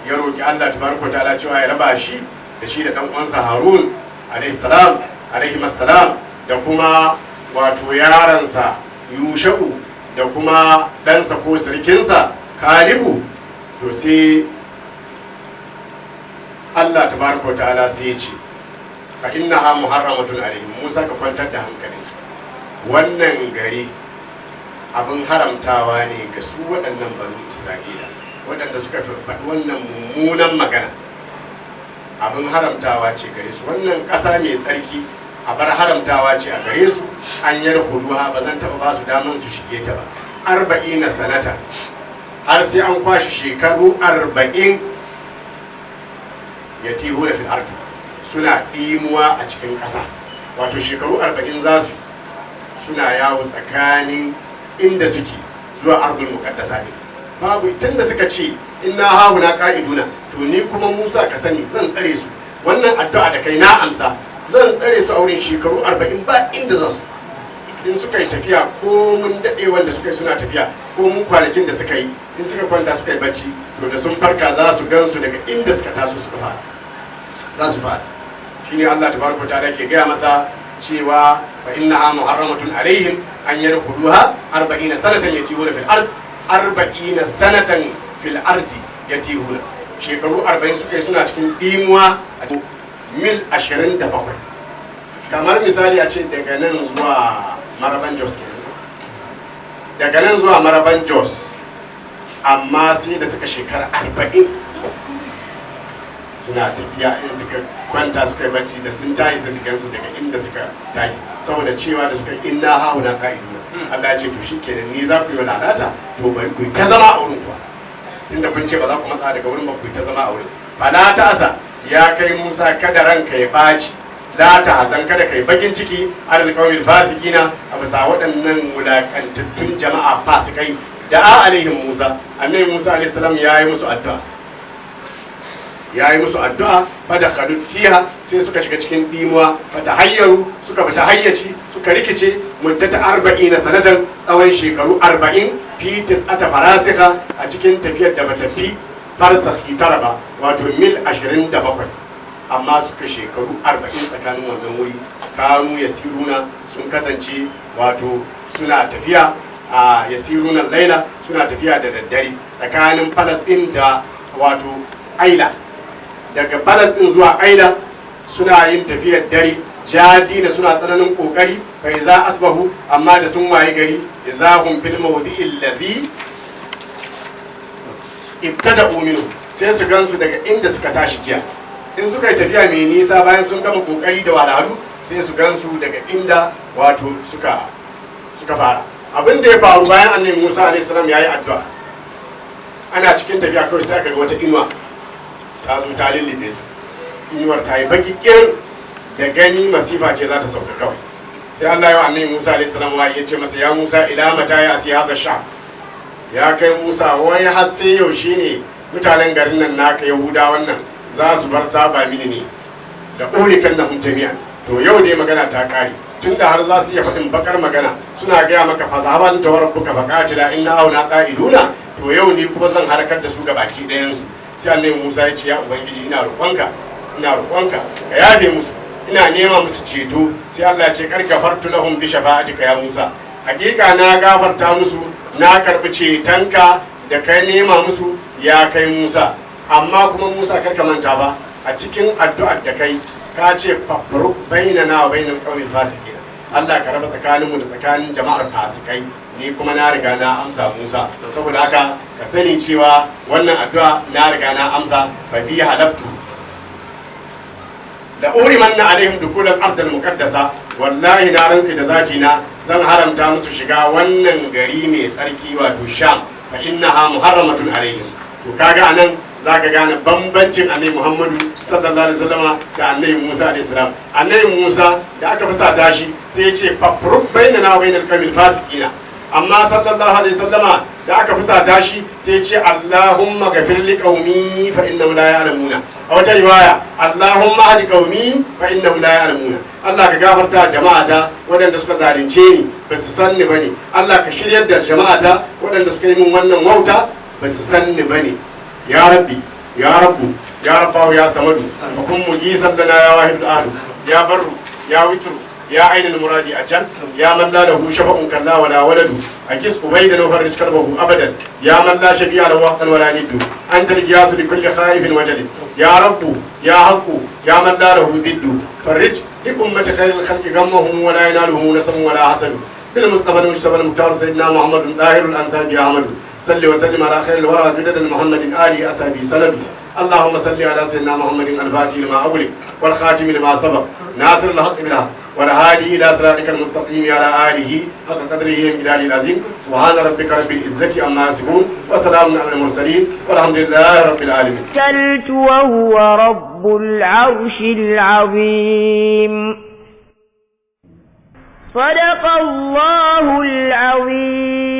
ya roki Allah tabaraka wa ta'ala cewa ya raba shi da shi da dan uwansa Harun alaihi salam da kuma wato yaransa Yusha'u da kuma ɗansa ko sirkinsa Kalibu. to sai Allah tabaraka wa ta'ala sai ya ce fa innaha muharramatun alaihim. Musa ka kwantar da hankali, wannan gari abin haramtawa ne ga su waɗannan banu Isra'ila, waɗanda suka faɗi wannan mummunan magana abin haramtawa ce gare su. Wannan ƙasa mai tsarki a bar haramtawa ce a gare su, an yar huduha ba zan taɓa ba su daman su shige ta ba. 40 sanata, har sai an kwashi shekaru 40 ya tiho da fil ardi, suna ɗimuwa a cikin ƙasa. Wato shekaru 40 za su suna yawo tsakanin inda suke zuwa ardul muqaddasa ne. Babu tun da suka ce inna hauna qa'iduna, to ni kuma Musa ka sani zan tsare su. Wannan addu'a da kai na amsa, zan tsare su a wurin shekaru 40 ba inda za su. In suka yi tafiya ko mun daɗe wanda suka yi suna tafiya ko mun kwanakin da suka yi, in suka kwanta suka yi bacci, to da sun farka za su gansu daga inda suka taso suka fara, za su fara. Shine Allah tabaraka ta'ala ke gaya masa cewa fa innaha muharramatun alaihim an yadkhuluha 40 sanatan yatihuna fil ard, 40 sanatan fil ardi yatihuna. Shekaru 40 suka yi suna cikin dimuwa a mil 27. Kamar misali a ce daga nan zuwa Maraban Jos, daga nan zuwa Maraban Jos, amma sai da suka shekara 40 suna tafiya. In suka kwanta suka yi bacci da sun tashi sai su gansu daga inda suka tashi, saboda cewa da suka inna hauna qa'iduna. Allah ya ce to shikenan ni za ku yi lalata, to bari ku ta zama a wurin kuwa, tunda kun ce ba za ku matsa daga wurin ba, ku ta zama a wurin. Fala ta'asa, ya kai Musa kada ranka ya baci, la ta'azan kada kai bakin ciki alal qawmil fasiqina, a bisa waɗannan wulakantattun jama'a fasikai. Da'a alaihim Musa, annabi Musa alaihi salam ya yi musu addu'a, ya yi musu addu'a, fada kaduttiha, sai suka shiga cikin dimuwa, fata hayyaru, suka fita hayyaci, suka rikice muddata 40 sanatan, tsawon shekaru 40 fi tis'ata farasiha, a cikin tafiyar da bata fi farsakhi tara ba, wato mil 27. Amma suka shekaru 40 tsakanin wannan wuri. Kanu yasiruna, sun kasance wato suna tafiya a yasiruna laila, suna tafiya da daddare tsakanin Palestine da wato Aila. Daga Palestine zuwa Aila suna yin tafiyar dare, jadina suna tsananin kokari. Fa iza asbahu, amma da sun waye gari, iza hum fil mawdi'il ladzi ibtada'u minhu, sai su gansu daga inda suka tashi jiya. In suka yi tafiya mai nisa bayan sun gama kokari da wahalhalu, sai su gansu daga inda wato suka fara. Abin da ya faru bayan annabi Musa alaihi salam yayi addu'a, ana cikin tafiya kawai sai aka ga wata inuwa ta zo ta lullube su. Inuwar ta yi baki kirin, da gani masifa ce za ta sauka kawai. Sai Allah ya annabi Musa alaihi salam ya ce masa, ya Musa ila mata ya asi haza sha, ya kai Musa wai har sai yaushe ne mutanen garin nan naka Yahuda wannan za su bar saba mini ne da kan na jami'a. To yau dai magana ta kare, tunda har za su iya faɗin bakar magana, suna gaya maka fasaban tawarabbuka faqatila inna auna qa'iduna, to yau ni kuma zan harkar da su ga baki ɗayan su. Sai annabi Musa ya ce, ya ubangiji ina roƙonka ka yafe musu, ina nema musu ceto. Sai Allah ya ce, kar gafartu lahum bi shafa'atika ya Musa, hakika na gafarta musu, na karbi cetonka da kai nema musu ya kai Musa. Amma kuma Musa kar ka manta ba, a cikin addu'ar da kai ka ce fafru bainana wa bainal qawmil fasiqin, Allah ka raba tsakaninmu da tsakanin jama'ar fasikai. Ni kuma na riga na amsa Musa, saboda haka ka sani cewa wannan addu'a na riga na amsa. Fa bi halabtu la urimanna alaihim dukulal ardal muqaddasa, wallahi na rantsi da zati na zan haramta musu shiga wannan gari mai tsarki wato Sham. Fa innaha muharramatun alaihim. To kaga anan zaka gane bambancin annabi Muhammadu sallallahu alaihi wasallam da annabi Musa alaihi salam. Annabi Musa da aka fusata shi sai ya ce fafruq bainana wa bainal qawmil fasiqina, amma sallallahu alaihi wasallama da aka fusata shi sai ya ce Allahumma ghafir li qaumi fa innahum la ya'lamuna. A wata riwaya Allahumma hadi qaumi fa innahum la ya'lamuna. Allah ka gafarta jama'ata waɗanda suka zalunce ni ba su san ni bane. Allah ka shiryar da jama'ata waɗanda suka yi min wannan wauta ba su san ni bane. Ya rabbi ya rabbu ya rabbahu ya samadu wa kun mujisan lana ya wahidul ahad ya barru ya witru ya ainul muradi ajal ya man la lahu shafa'un kalla wala waladu akis ubaydan wa farij karbahu abadan ya man la shabi'a lahu waqtan wala niddu anta al-qiyas li kulli khaifin wajal ya rabbu ya haqqu ya man la lahu diddu farij li ummati khairil khalqi gammahum wala yanaluhum nasabun wala hasad bil mustafa al-mustafa al-muhtar sayyidina muhammadun dahirul ansari ya ahmad صل وسلم على خير الورى جدد محمد آله أصحابه سند. اللهم صل على سيدنا محمد الفاتح لما أغلق والخاتم لما سبق ناصر الحق بالحق والهادي إلى صراطك المستقيم على آله حق قدره ومقداره العظيم. سبحان ربك رب العزة عما يصفون وسلام على المرسلين والحمد لله رب العالمين. توكلت وهو رب العرش العظيم. صدق الله العظيم.